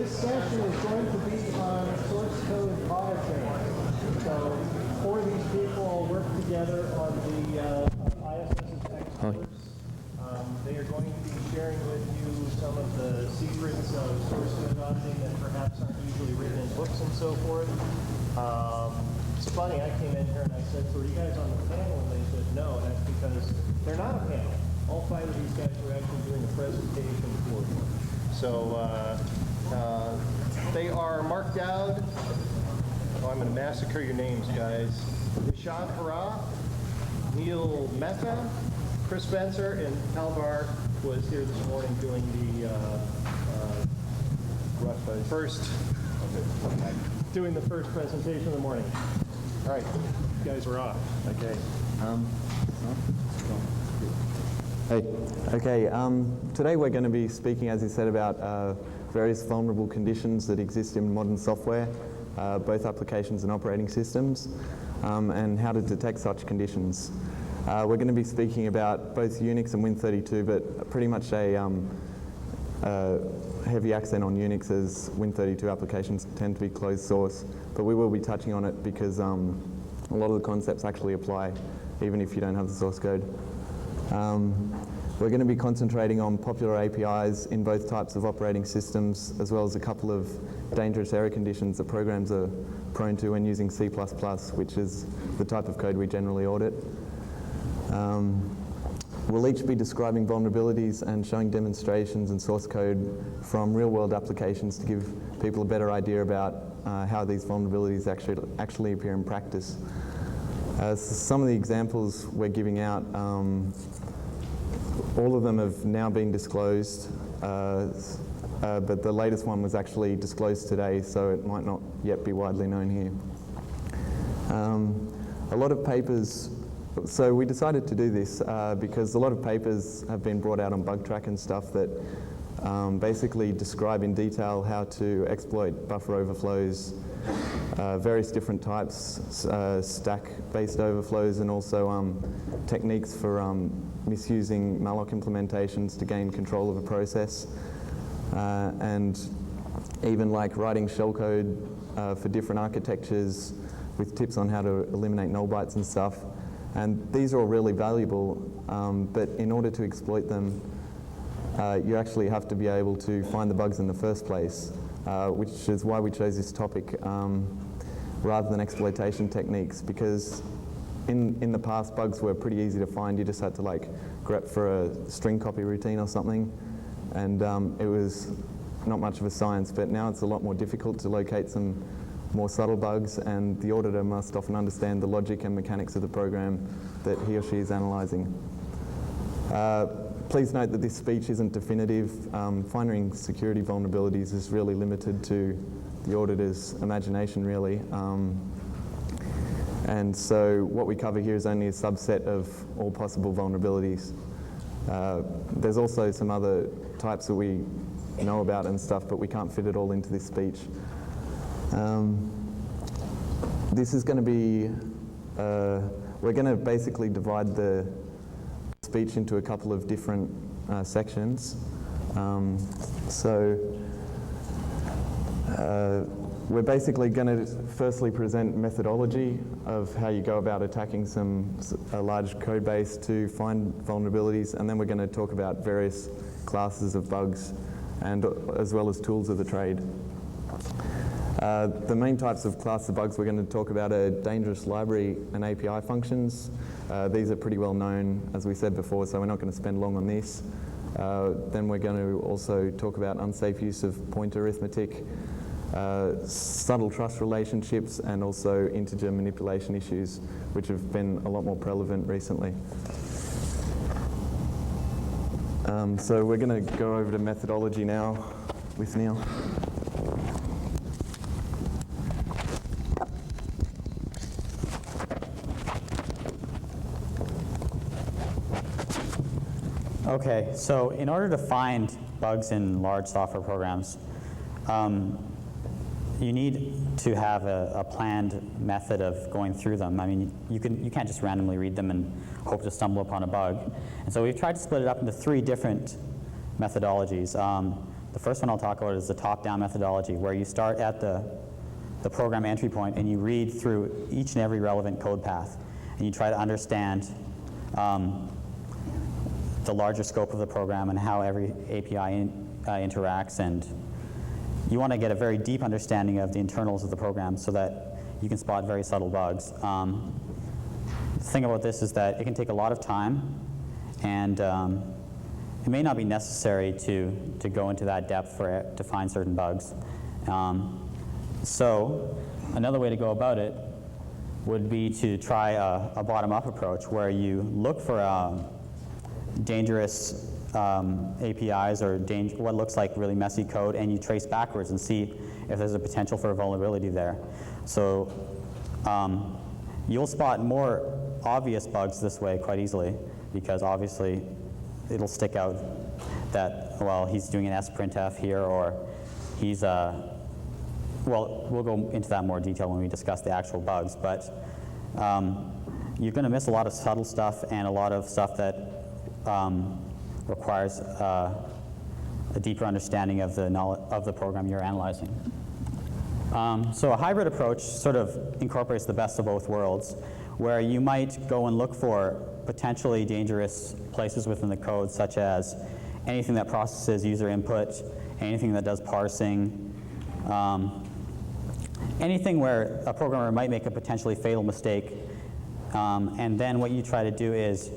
this session is going to be on source code auditing. So, four of these people all work together on the ISS's experts. They are going to be sharing with you some of the secrets of source code auditing that perhaps aren't usually written in books and so forth. It's funny, I came in here and I said, so are you guys on the panel? And they said no, and that's because they're not a panel. All five of these guys are actually doing a presentation for you. So they are Mark Dowd. Oh, I'm going to massacre your names, guys. Nishad, Herath, Neel, Mehta, Chris Spencer, and Halvar was here this morning doing the first presentation of the morning. All right, you guys are off. Okay. Hey. Okay. Today we're going to be speaking, as you said, about various vulnerable conditions that exist in modern software, both applications and operating systems, and how to detect such conditions. We're going to be speaking about both Unix and Win32, but pretty much a heavy accent on Unix, as Win32 applications tend to be closed source. But we will be touching on it because a lot of the concepts actually apply, even if you don't have the source code. We're going to be concentrating on popular APIs in both types of operating systems, as well as a couple of dangerous error conditions that programs are prone to when using C++, which is the type of code we generally audit. We'll each be describing vulnerabilities and showing demonstrations and source code from real-world applications to give people a better idea about how these vulnerabilities actually appear in practice. Some of the examples we're giving out, all of them have now been disclosed, but the latest one was actually disclosed today, so it might not yet be widely known here. A lot of papers. So we decided to do this because a lot of papers have been brought out on BugTrack and stuff that basically describe in detail how to exploit buffer overflows, various different types, stack-based overflows, and also techniques for misusing malloc implementations to gain control of a process, and even like writing shellcode for different architectures with tips on how to eliminate null bytes and stuff. And these are all really valuable, but in order to exploit them, you actually have to be able to find the bugs in the first place, which is why we chose this topic rather than exploitation techniques, because in the past, bugs were pretty easy to find. You just had to like grep for a string copy routine or something, and it was not much of a science, but now it's a lot more difficult to locate some more subtle bugs, and the auditor must often understand the logic and mechanics of the program that he or she is analyzing. Please note that this speech isn't definitive. Finding security vulnerabilities is really limited to the auditor's imagination, really. And so what we cover here is only a subset of all possible vulnerabilities. There's also some other types that we know about and stuff, but we can't fit it all into this speech. This is going to be, we're going to basically divide the speech into a couple of different sections. We're basically going to firstly present methodology of how you go about attacking a large code base to find vulnerabilities, and then we're going to talk about various classes of bugs, and as well as tools of the trade. The main types of class of bugs we're going to talk about are dangerous library and API functions. These are pretty well known, as we said before, so we're not going to spend long on this. Then we're going to also talk about unsafe use of point arithmetic, subtle trust relationships, and also integer manipulation issues, which have been a lot more prevalent recently. So we're going to go over to methodology now with Neel. Okay, so in order to find bugs in large software programs, you need to have a planned method of going through them. I mean, you can't just randomly read them and hope to stumble upon a bug. And so we've tried to split it up into three different methodologies. The The first one I'll talk about is the top-down methodology, where you start at the program entry point and you read through each and every relevant code path, and you try to understand the larger scope of the program and how every API interacts, and you want to get a very deep understanding of the internals of the program so that you can spot very subtle bugs. The thing about this is that it can take a lot of time, and it may not be necessary to go into that depth to find certain bugs. So another way to go about it would be to try a bottom-up approach where you look for dangerous APIs or what looks like really messy code, and you trace backwards and see if there's a potential for a vulnerability there. So you'll spot more obvious bugs this way quite easily, because obviously it'll stick out that, well, he's doing an sprintf here, or he's, well, we'll go into that in more detail when we discuss the actual bugs, but you're going to miss a lot of subtle stuff and a lot of stuff that requires a deeper understanding of the program you're analyzing. So a hybrid approach sort of incorporates the best of both worlds, where you might go and look for potentially dangerous places within the code, such as anything that processes user input, anything that does parsing, anything where a programmer might make a potentially fatal mistake. And then what you try to do is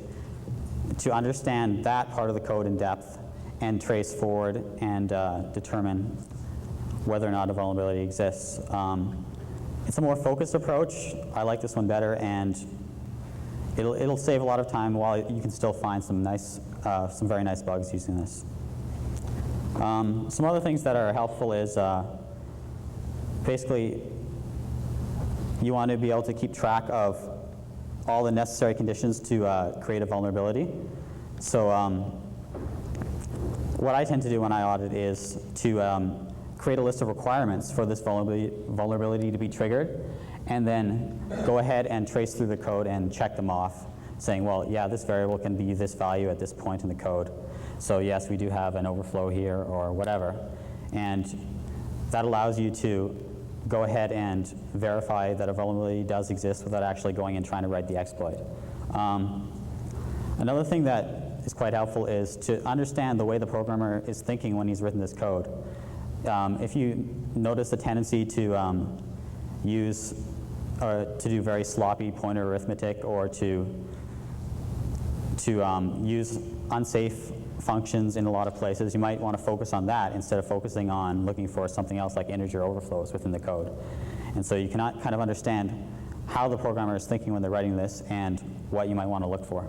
to understand that part of the code in depth and trace forward and determine whether or not a vulnerability exists. It's a more focused approach. I like this one better, and it'll save a lot of time while you can still find some very nice bugs using this. Some other things that are helpful is basically you want to be able to keep track of all the necessary conditions to create a vulnerability. So what I tend to do when I audit is to create a list of requirements for this vulnerability to be triggered, and then go ahead and trace through the code and check them off, saying, well, yeah, this variable can be this value at this point in the code. So yes, we do have an overflow here or whatever. And that allows you to go ahead and verify that a vulnerability does exist without actually going and trying to write the exploit. Another thing that is quite helpful is to understand the way the programmer is thinking when he's written this code. If you notice a tendency to use or to do very sloppy pointer arithmetic, or to use unsafe functions in a lot of places, you might want to focus on that instead of focusing on looking for something else like integer overflows within the code. And so you cannot kind of understand how the programmer is thinking when they're writing this and what you might want to look for.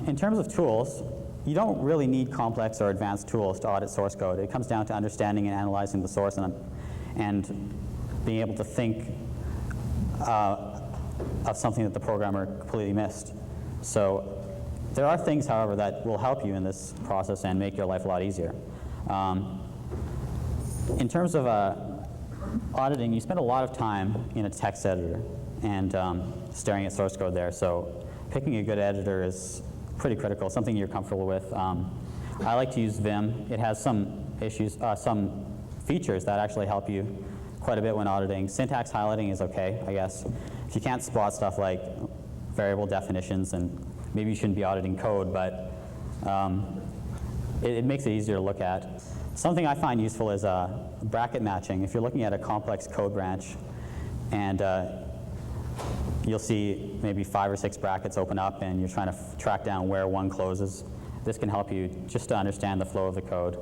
In terms of tools, you don't really need complex or advanced tools to audit source code. It comes down to understanding and analyzing the source and being able to think of something that the programmer completely missed. So there are things, however, that will help you in this process and make your life a lot easier. In terms of auditing, you spend a lot of time in a text editor and staring at source code there. So picking a good editor is pretty critical, something you're comfortable with. I like to use Vim. It has some features that actually help you quite a bit when auditing. Syntax highlighting is okay, I guess. If you can't spot stuff like variable definitions, and maybe you shouldn't be auditing code, but it makes it easier to look at. Something I find useful is bracket matching. If you're looking at a complex code branch and you'll see maybe 5 or 6 brackets open up and you're trying to track down where one closes, this can help you just to understand the flow of the code.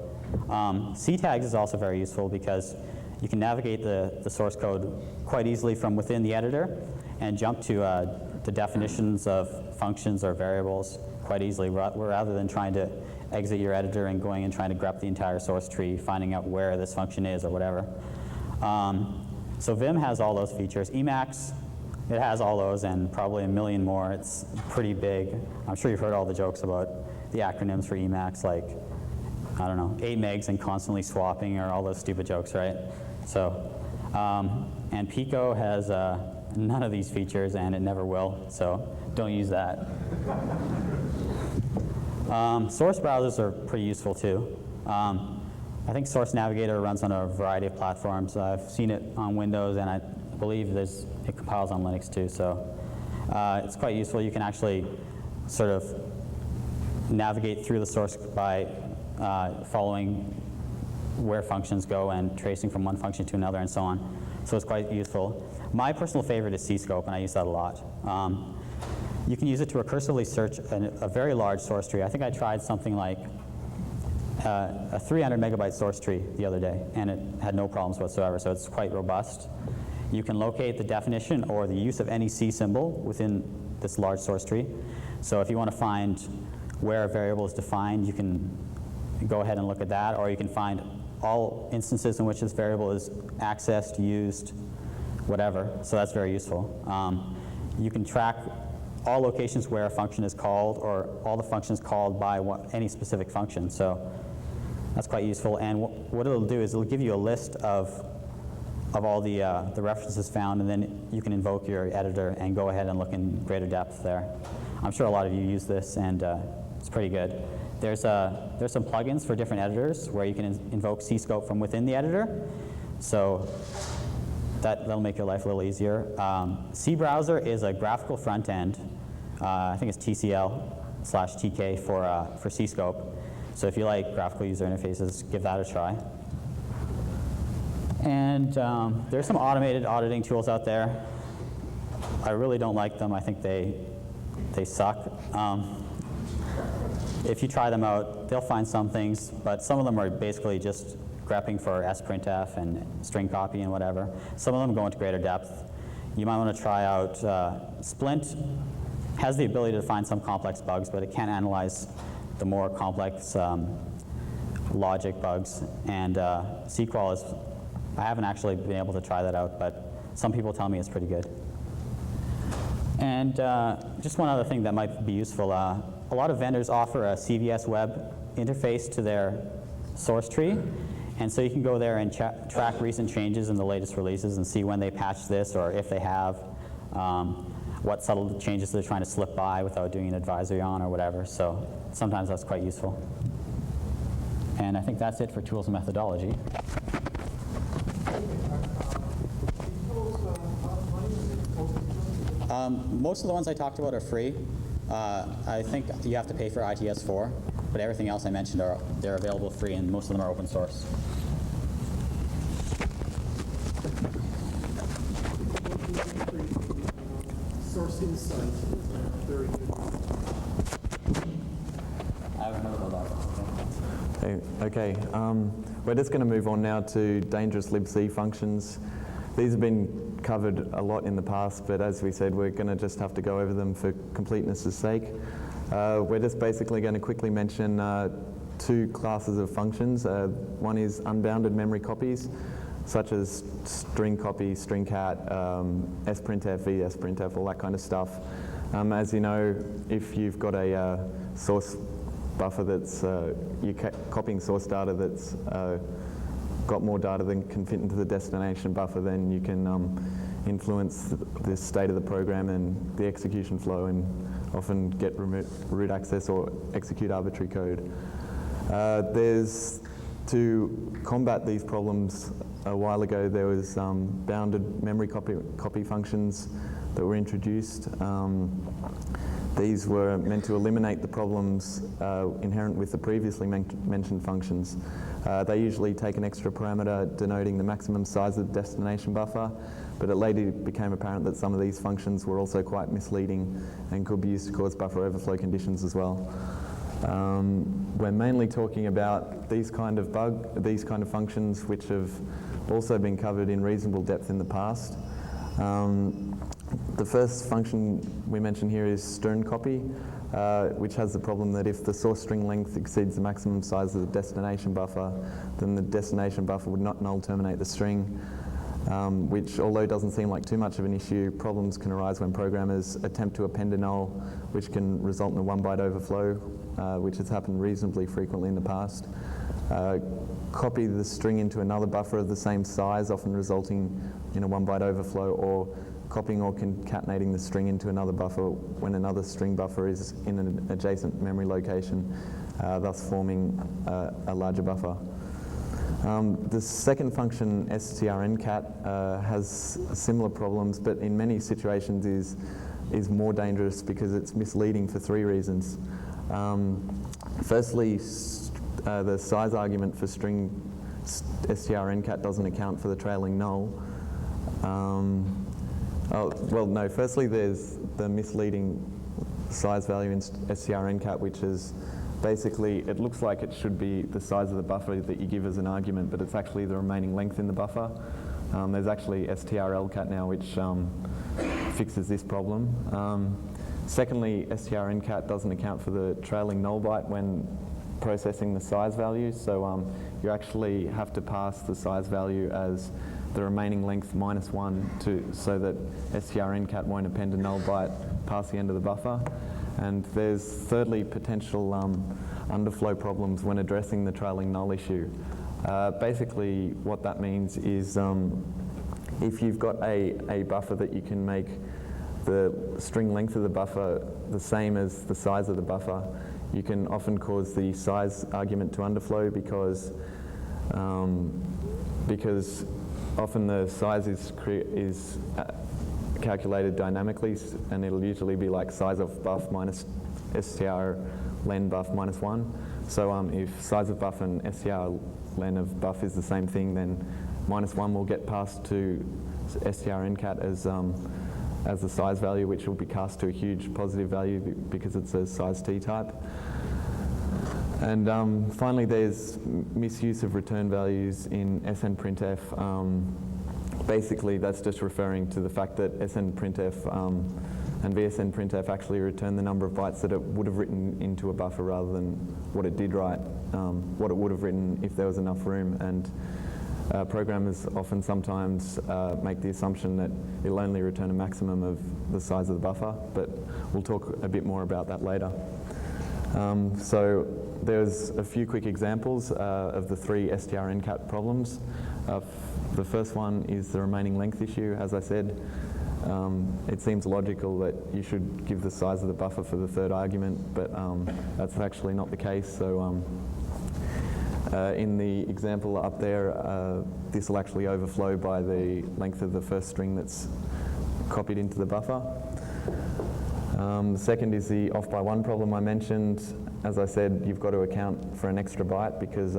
C tags is also very useful because you can navigate the source code quite easily from within the editor and jump to the definitions of functions or variables quite easily, rather than trying to exit your editor and going and trying to grep the entire source tree, finding out where this function is or whatever. So Vim has all those features. Emacs, it has all those and probably a million more. It's pretty big. I'm sure you've heard all the jokes about the acronyms for Emacs, like, I don't know, 8 megs and constantly swapping, or all those stupid jokes, right? So, and Pico has none of these features, and it never will, so don't use that. Source browsers are pretty useful too. I think Source Navigator runs on a variety of platforms. I've seen it on Windows, and I believe it compiles on Linux too. So it's quite useful. You can actually sort of navigate through the source by following where functions go and tracing from one function to another and so on. So it's quite useful. My personal favorite is cscope, and I use that a lot. You can use it to recursively search a very large source tree. I think I tried something like a 300 megabyte source tree the other day, and it had no problems whatsoever, so it's quite robust. You can locate the definition or the use of any C symbol within this large source tree. So if you want to find where a variable is defined, you can go ahead and look at that, or you can find all instances in which this variable is accessed, used, whatever. So that's very useful. You can track all locations where a function is called, or all the functions called by any specific function. So that's quite useful. And what it'll do is it'll give you a list of all the references found, and then you can invoke your editor and go ahead and look in greater depth there. I'm sure a lot of you use this, and it's pretty good. There's some plugins for different editors where you can invoke cscope from within the editor. So that'll make your life a little easier. cbrowser is a graphical front end. I think it's TCL/TK for cscope. So if you like graphical user interfaces, give that a try. And there's some automated auditing tools out there. I really don't like them. I think they suck. If you try them out, they'll find some things, but some of them are basically just grepping for sprintf and string copy and whatever. Some of them go into greater depth. You might want to try out Splint. Has the ability to find some complex bugs, but it can't analyze the more complex logic bugs. And SQL is, I haven't actually been able to try that out, but some people tell me it's pretty good. And just one other thing that might be useful, a lot of vendors offer a CVS web interface to their source tree. And so you can go there and track recent changes in the latest releases and see when they patched this, or if they have, what subtle changes they're trying to slip by without doing an advisory on or whatever. So sometimes that's quite useful. And I think that's it for tools and methodology. Most of the ones I talked about are free. I think you have to pay for ITS4, but everything else I mentioned they're available free, and most of them are open source. Source Insight, very good. I haven't heard about that. Okay, we're just going to move on now to dangerous libc functions. These have been covered a lot in the past, but as we said, we're going to just have to go over them for completeness' sake. We're just basically going to quickly mention two classes of functions. One is unbounded memory copies, such as string copy, string cat, sprintf, vsprintf, all that kind of stuff. As you know, if you've got a source buffer that's, you're copying source data that's got more data than can fit into the destination buffer, then you can influence the state of the program and the execution flow, and often get root access or execute arbitrary code. To combat these problems, a while ago there was bounded memory copy functions that were introduced. These were meant to eliminate the problems inherent with the previously mentioned functions. They usually take an extra parameter denoting the maximum size of the destination buffer, but it later became apparent that some of these functions were also quite misleading and could be used to cause buffer overflow conditions as well. We're mainly talking about these kind of functions, which have also been covered in reasonable depth in the past. The first function we mention here is string copy, which has the problem that if the source string length exceeds the maximum size of the destination buffer, then the destination buffer would not null terminate the string, which, although doesn't seem like too much of an issue, problems can arise when programmers attempt to append a null, which can result in a 1-byte overflow, which has happened reasonably frequently in the past. Copy the string into another buffer of the same size, often resulting in a 1-byte overflow, or copying or concatenating the string into another buffer when another string buffer is in an adjacent memory location, thus forming a larger buffer. The second function, strncat, has similar problems, but in many situations is more dangerous because it's misleading for three reasons. Firstly, the size argument for string strncat doesn't account for the trailing null. Firstly there's the misleading size value in strncat, which is basically, it looks like it should be the size of the buffer that you give as an argument, but it's actually the remaining length in the buffer. There's actually strlcat now, which fixes this problem. Secondly, strncat doesn't account for the trailing null byte when processing the size value, so you actually have to pass the size value as the remaining length -1 so that strncat won't append a null byte past the end of the buffer. And there's thirdly potential underflow problems when addressing the trailing null issue. Basically what that means is if you've got a buffer that you can make the string length of the buffer the same as the size of the buffer, you can often cause the size argument to underflow because often the size is calculated dynamically, and it'll usually be like size of buff minus str len buff -1. So if size of buff and str len of buff is the same thing, then -1 will get passed to strncat as the size value, which will be cast to a huge positive value because it's a size t type. And finally, there's misuse of return values in snprintf. Basically, that's just referring to the fact that snprintf and vsnprintf actually return the number of bytes that it would have written into a buffer rather than what it did write, what it would have written if there was enough room. And programmers often sometimes make the assumption that it'll only return a maximum of the size of the buffer, but we'll talk a bit more about that later. So there's a few quick examples of the three strncat problems. The first one is the remaining length issue. As I said, it seems logical that you should give the size of the buffer for the third argument, but that's actually not the case. So in the example up there, this will actually overflow by the length of the first string that's copied into the buffer. The second is the off by 1 problem I mentioned. As I said, you've got to account for an extra byte because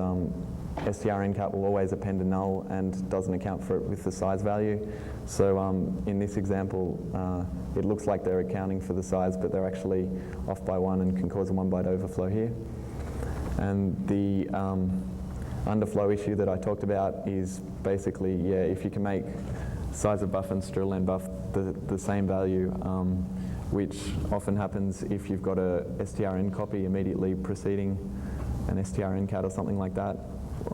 strncat will always append a null and doesn't account for it with the size value. So in this example, it looks like they're accounting for the size, but they're actually off by 1 and can cause a 1 byte overflow here. And the underflow issue that I talked about is basically, if you can make size of buff and str len buff the same value, which often happens if you've got a strn copy immediately preceding an strncat or something like that,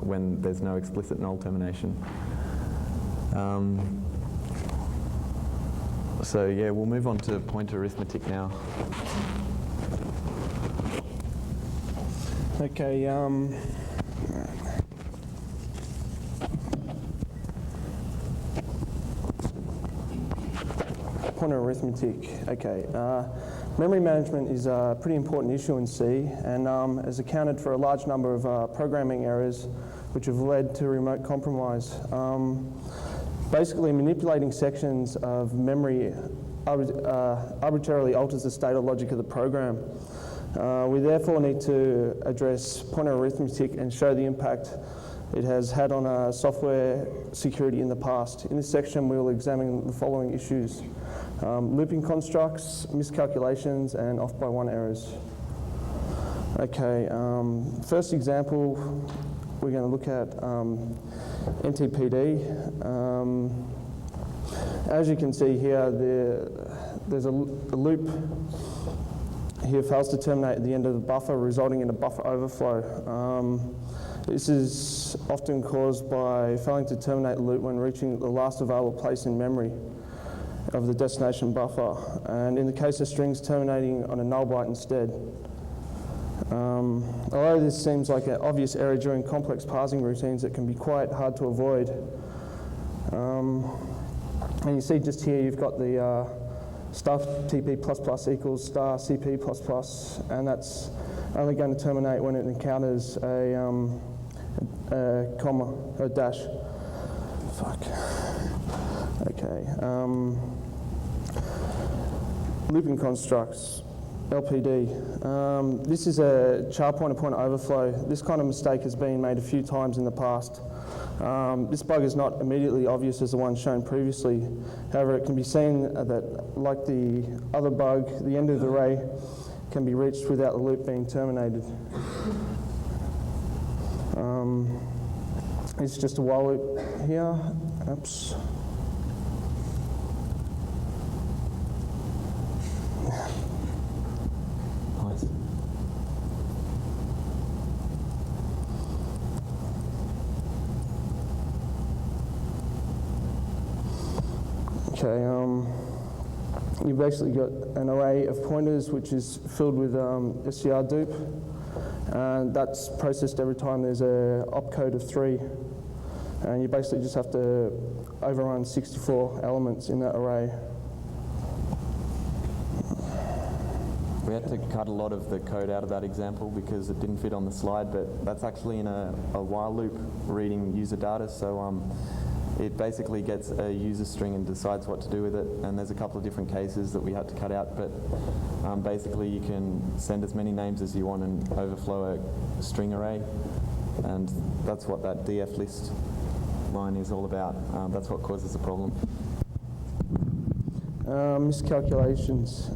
when there's no explicit null termination. So we'll move on to point arithmetic now. Okay. Pointer arithmetic. Okay. Memory management is a pretty important issue in C, and has accounted for a large number of programming errors which have led to remote compromise. Basically, manipulating sections of memory arbitrarily alters the state or logic of the program. We therefore need to address pointer arithmetic and show the impact it has had on software security in the past. In this section, we will examine the following issues: looping constructs, miscalculations, and off by 1 errors. Okay, first example, we're going to look at NTPD. As you can see here, there's a loop here fails to terminate at the end of the buffer, resulting in a buffer overflow. This is often caused by failing to terminate the loop when reaching the last available place in memory of the destination buffer, and in the case of strings, terminating on a null byte instead. Although this seems like an obvious error during complex parsing routines, it can be quite hard to avoid. And you see just here you've got the star TP++ equals star CP++, and that's only going to terminate when it encounters a comma, a dash. Fuck. Okay. Looping constructs, LPD. This is a char pointer overflow. This kind of mistake has been made a few times in the past. This bug is not immediately obvious as the one shown previously. However, it can be seen that, like the other bug, the end of the array can be reached without the loop being terminated. It's just a while loop here. Oops. Nice. Okay, you've basically got an array of pointers which is filled with str dupe, and that's processed every time there's a opcode of 3, and you basically just have to overrun 64 elements in that array. We had to cut a lot of the code out of that example because it didn't fit on the slide, but that's actually in a while loop reading user data, so it basically gets a user string and decides what to do with it, and there's a couple of different cases that we had to cut out, but basically you can send as many names as you want and overflow a string array, and that's what that df list line is all about. That's what causes the problem. Miscalculations.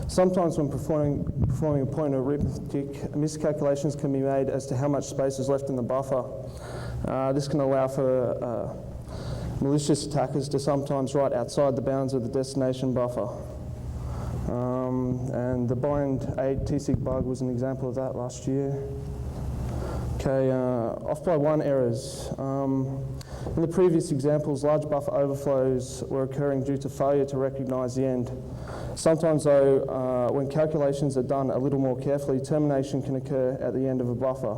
Sometimes when performing a pointer arithmetic, miscalculations can be made as to how much space is left in the buffer. This can allow for malicious attackers to sometimes write outside the bounds of the destination buffer. And the bind 8 tsig bug was an example of that last year. Okay, off by 1 errors. In the previous examples, large buffer overflows were occurring due to failure to recognize the end. Sometimes though, when calculations are done a little more carefully, termination can occur at the end of a buffer.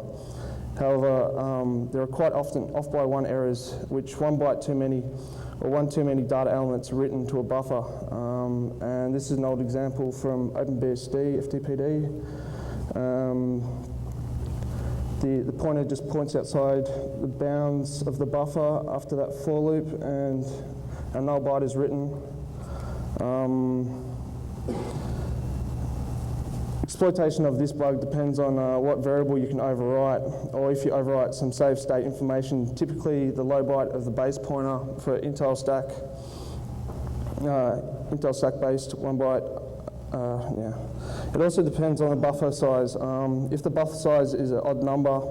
However, there are quite often off by 1 errors, which 1 byte too many or 1 too many data elements are written to a buffer. And this is an old example from OpenBSD, FTPD. The pointer just points outside the bounds of the buffer after that for loop, and a null byte is written. Exploitation of this bug depends on what variable you can overwrite, or if you overwrite some save state information, typically the low byte of the base pointer for Intel stack based 1 byte. It also depends on the buffer size. If the buffer size is an odd number,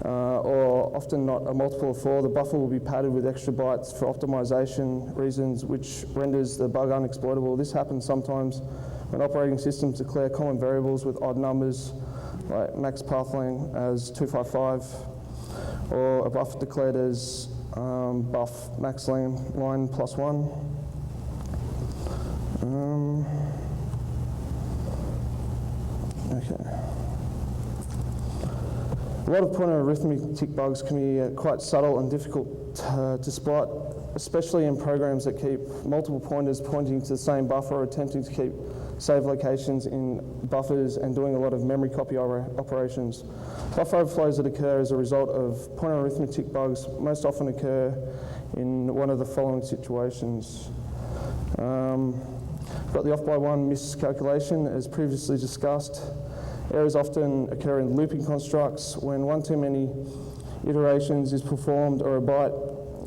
or often not a multiple of 4, the buffer will be padded with extra bytes for optimization reasons, which renders the bug unexploitable. This happens sometimes when operating systems declare common variables with odd numbers, like max path length as 255, or a buffer declared as buff max length line +1. Okay. A lot of pointer arithmetic bugs can be quite subtle and difficult to spot, especially in programs that keep multiple pointers pointing to the same buffer, or attempting to keep save locations in buffers and doing a lot of memory copy operations. Buffer overflows that occur as a result of pointer arithmetic bugs most often occur in one of the following situations. Got the off by 1 miscalculation, as previously discussed. Errors often occur in looping constructs when 1 too many iterations is performed, or a byte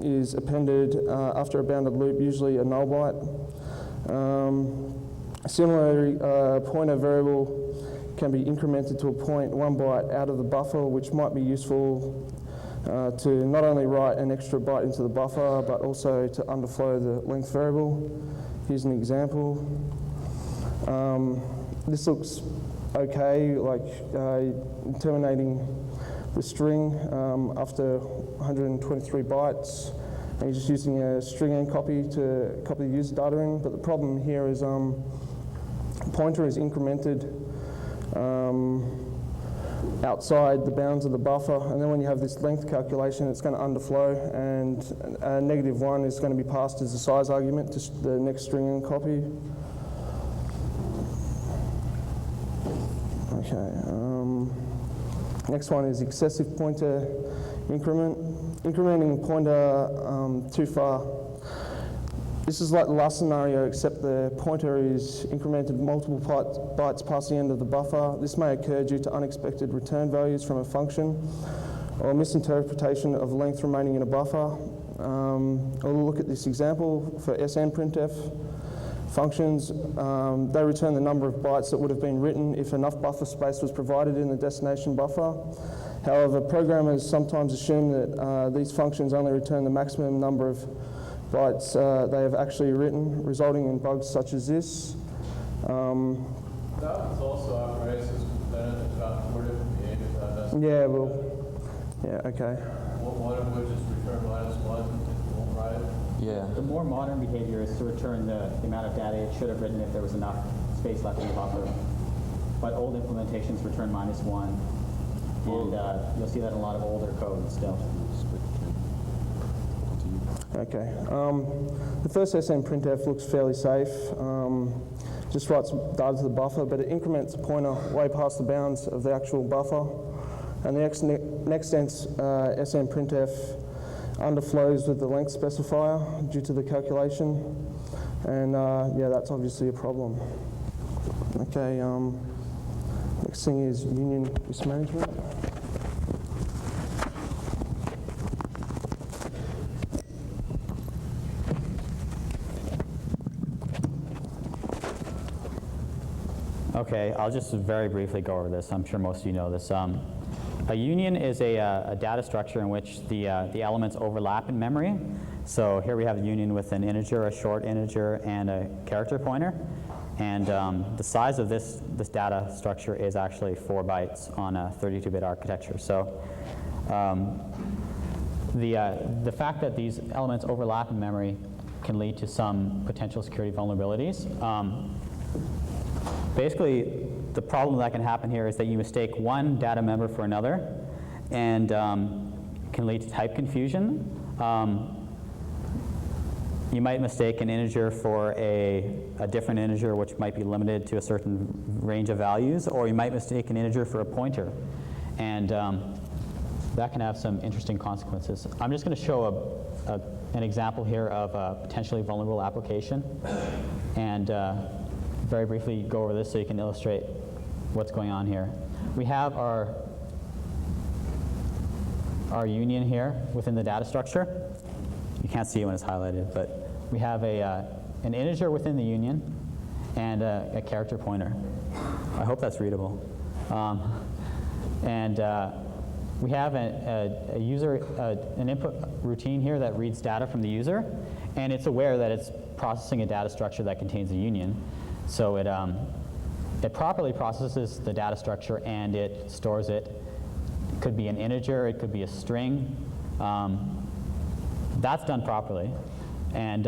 is appended after a bounded loop, usually a null byte. Similarly, pointer variable can be incremented to a point 1 byte out of the buffer, which might be useful to not only write an extra byte into the buffer, but also to underflow the length variable. Here's an example. This looks okay, like terminating the string after 123 bytes. And you're just using a string end copy to copy the user data in. But the problem here is pointer is incremented outside the bounds of the buffer, and then when you have this length calculation, it's going to underflow, and -1 is going to be passed as a size argument to the next string and copy. Okay. Next one is excessive pointer increment. Incrementing a pointer too far. This is like the last scenario, except the pointer is incremented multiple bytes past the end of the buffer. This may occur due to unexpected return values from a function or a misinterpretation of length remaining in a buffer. We'll look at this example for SNPrintf functions. They return the number of bytes that would have been written if enough buffer space was provided in the destination buffer. However, programmers sometimes assume that these functions only return the maximum number of bytes they have actually written, resulting in bugs such as this. That was also operates as benefits about 4 different behaviors. Yeah, well, yeah, okay. One of which is return -1 if you won't write it. Yeah. The more modern behavior is to return the amount of data it should have written if there was enough space left in the buffer. But old implementations return -1, and you'll see that in a lot of older code still. Okay. The first SNPrintf looks fairly safe. Just writes data to the buffer, but it increments a pointer way past the bounds of the actual buffer. And the next SNPrintf underflows with the length specifier due to the calculation. And yeah, that's obviously a problem. Okay. Next thing is union mismanagement. Okay, I'll just very briefly go over this. I'm sure most of you know this. A union is a data structure in which the elements overlap in memory. So here we have a union with an integer, a short integer, and a character pointer. And the size of this data structure is actually 4 bytes on a 32-bit architecture. So the fact that these elements overlap in memory can lead to some potential security vulnerabilities. Basically, the problem that can happen here is that you mistake one data member for another, and can lead to type confusion. You might mistake an integer for a different integer, which might be limited to a certain range of values, or you might mistake an integer for a pointer. And that can have some interesting consequences. I'm just going to show an example here of a potentially vulnerable application, and very briefly go over this so you can illustrate what's going on here. We have our union here within the data structure. You can't see it when it's highlighted, but we have an integer within the union and a character pointer. I hope that's readable. We have a user, an input routine here that reads data from the user, and it's aware that it's processing a data structure that contains a union. So it properly processes the data structure and it stores it. It could be an integer, it could be a string. That's done properly. And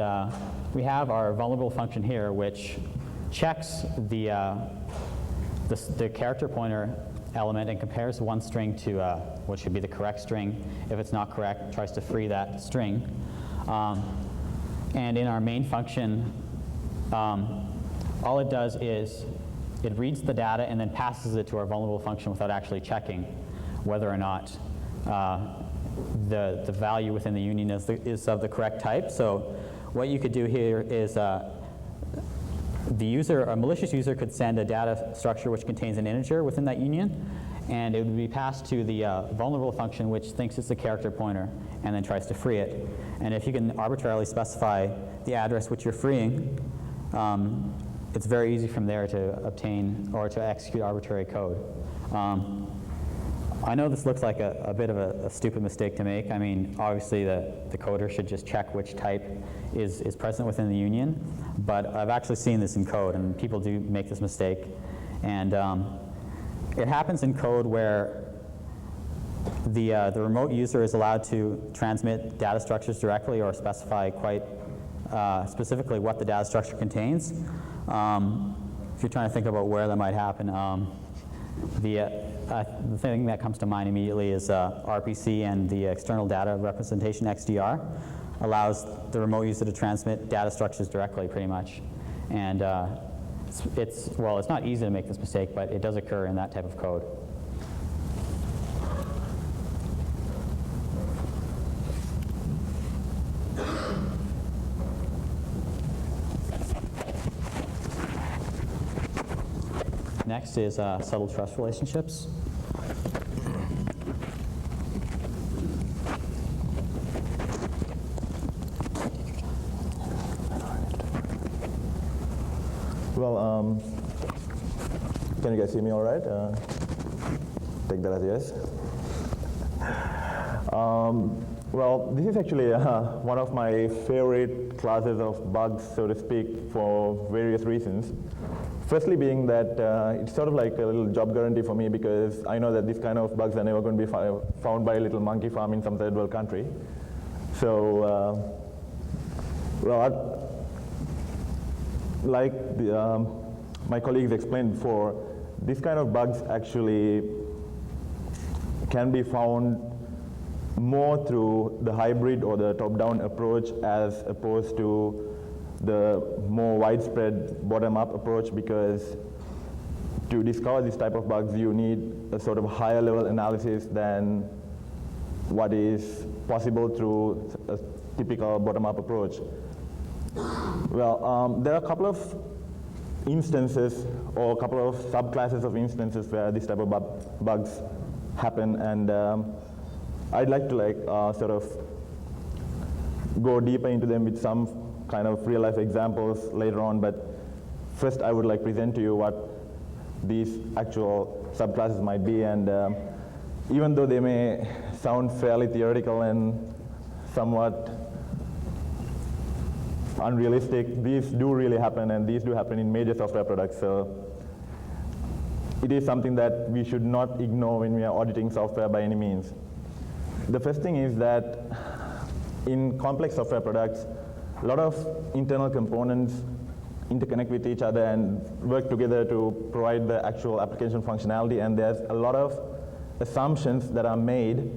we have our vulnerable function here, which checks the character pointer element and compares one string to what should be the correct string. If it's not correct, tries to free that string. And in our main function, all it does is it reads the data and then passes it to our vulnerable function without actually checking whether or not the value within the union is of the correct type. So what you could do here is a malicious user could send a data structure which contains an integer within that union, and it would be passed to the vulnerable function, which thinks it's a character pointer and then tries to free it. And if you can arbitrarily specify the address which you're freeing, it's very easy from there to obtain or to execute arbitrary code. I know this looks like a bit of a stupid mistake to make. I mean, obviously the coder should just check which type is present within the union, but I've actually seen this in code, and people do make this mistake. And it happens in code where the remote user is allowed to transmit data structures directly or specify quite specifically what the data structure contains. If you're trying to think about where that might happen, the thing that comes to mind immediately is RPC and the external data representation, XDR, allows the remote user to transmit data structures directly, pretty much. And it's not easy to make this mistake, but it does occur in that type of code. Next is subtle trust relationships. Well, can you guys see me all right? Take that as yes. Well, this is actually one of my favorite classes of bugs, so to speak, for various reasons. Firstly being that it's sort of like a little job guarantee for me, because I know that these kind of bugs are never going to be found by a little monkey farm in some third world country. So, like my colleagues explained before, this kind of bugs actually can be found more through the hybrid or the top-down approach as opposed to the more widespread bottom-up approach, because to discover this type of bugs you need a sort of higher level analysis than what is possible through a typical bottom-up approach. Well, there are a couple of instances or a couple of subclasses of instances where this type of bugs happen, and I'd like to sort of go deeper into them with some kind of real-life examples later on, but first I would like to present to you what these actual subclasses might be, and even though they may sound fairly theoretical and somewhat unrealistic, these do really happen, and these do happen in major software products, so it is something that we should not ignore when we are auditing software by any means. The first thing is that in complex software products, a lot of internal components interconnect with each other and work together to provide the actual application functionality, and there's a lot of assumptions that are made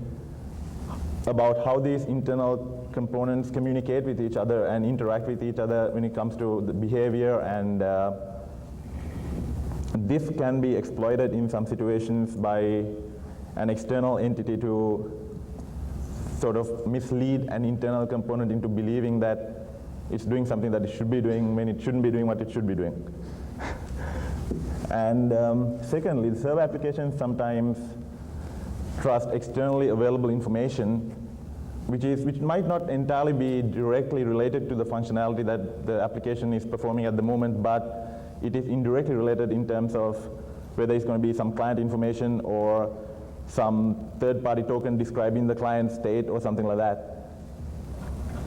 about how these internal components communicate with each other and interact with each other when it comes to the behavior, and this can be exploited in some situations by an external entity to sort of mislead an internal component into believing that it's doing something that it should be doing when it shouldn't be doing what it should be doing. And secondly, the server applications sometimes trust externally available information, which might not entirely be directly related to the functionality that the application is performing at the moment, but it is indirectly related in terms of whether it's going to be some client information or some third-party token describing the client state or something like that.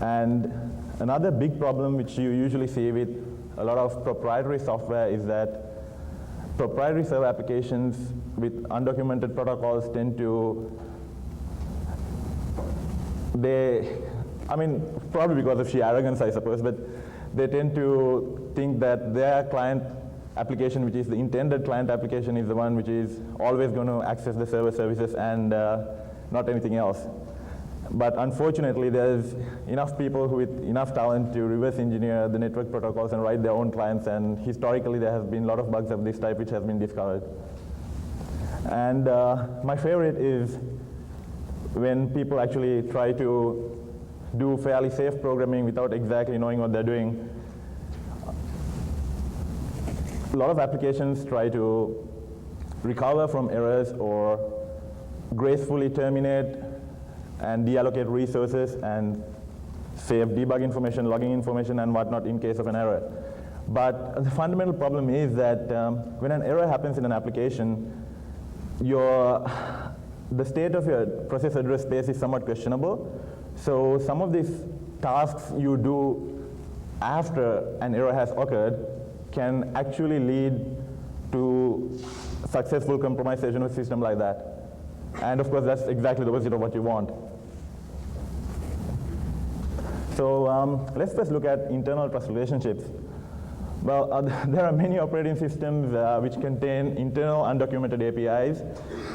And another big problem which you usually see with a lot of proprietary software is that proprietary server applications with undocumented protocols tend to, probably because of sheer arrogance, I suppose, but they tend to think that their client application, which is the intended client application, is the one which is always going to access the server services and not anything else. But unfortunately, there's enough people with enough talent to reverse engineer the network protocols and write their own clients, and historically there has been a lot of bugs of this type which has been discovered. And my favorite is when people actually try to do fairly safe programming without exactly knowing what they're doing. A lot of applications try to recover from errors or gracefully terminate and deallocate resources and save debug information, logging information, and whatnot in case of an error. But the fundamental problem is that when an error happens in an application, the state of your process address space is somewhat questionable. So some of these tasks you do after an error has occurred can actually lead to successful compromisation of a system like that. And of course, that's exactly the opposite of what you want. So let's first look at internal trust relationships. Well, there are many operating systems which contain internal undocumented APIs,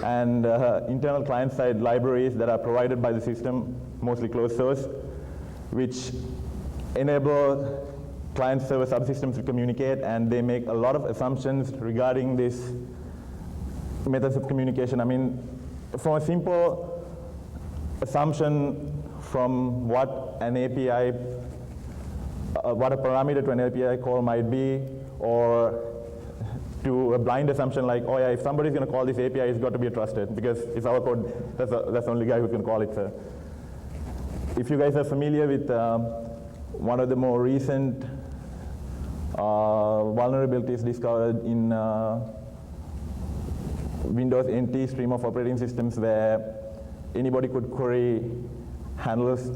and internal client-side libraries that are provided by the system, mostly closed source, which enable client-server subsystems to communicate, and they make a lot of assumptions regarding these methods of communication. I mean, from a simple assumption from what an API, what a parameter to an API call might be, or to a blind assumption like, oh yeah, if somebody's going to call this API, it's got to be trusted, because it's our code, that's the only guy who can call it. So if you guys are familiar with one of the more recent vulnerabilities discovered in Windows NT stream of operating systems, where anybody could query handlers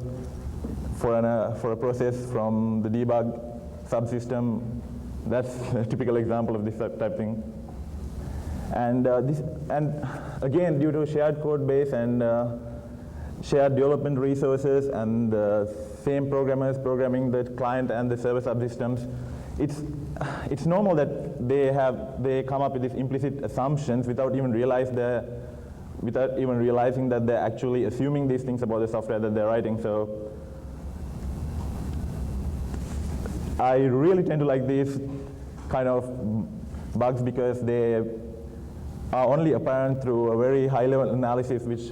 for a process from the debug subsystem. That's a typical example of this type thing. And again, due to shared code base and shared development resources and the same programmers programming the client and the server subsystems, it's normal that they come up with these implicit assumptions without even realizing that they're actually assuming these things about the software that they're writing. So I really tend to like these kind of bugs because they are only apparent through a very high-level analysis which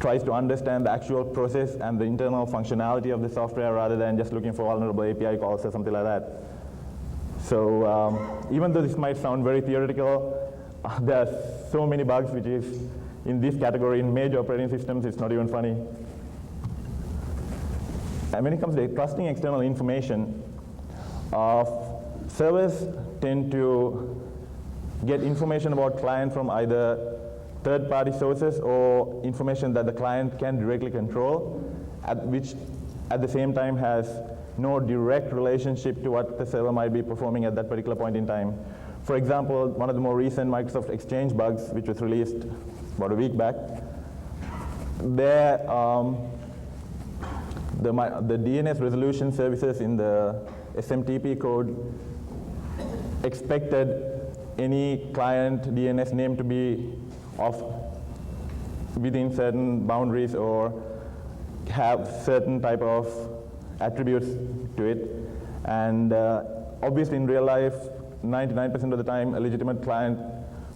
tries to understand the actual process and the internal functionality of the software rather than just looking for vulnerable API calls or something like that. So even though this might sound very theoretical, there are so many bugs which is in this category in major operating systems, it's not even funny. And when it comes to trusting external information, servers tend to get information about client from either third-party sources or information that the client can directly control, which at the same time has no direct relationship to what the server might be performing at that particular point in time. For example, one of the more recent Microsoft Exchange bugs, which was released about a week back, there the DNS resolution services in the SMTP code expected any client DNS name to be within certain boundaries or have certain type of attributes to it. And obviously in real life, 99% of the time, a legitimate client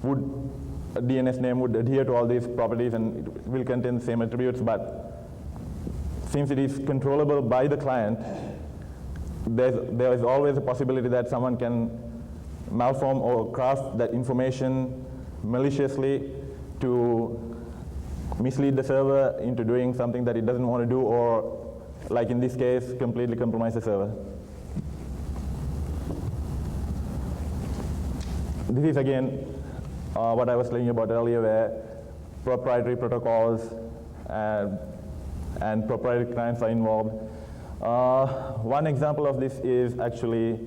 a DNS name would adhere to all these properties and it will contain the same attributes, but since it is controllable by the client, there is always a possibility that someone can malform or craft that information maliciously to mislead the server into doing something that it doesn't want to do, or like in this case, completely compromise the server. This is again what I was telling you about earlier, where proprietary protocols and proprietary clients are involved. One example of this is actually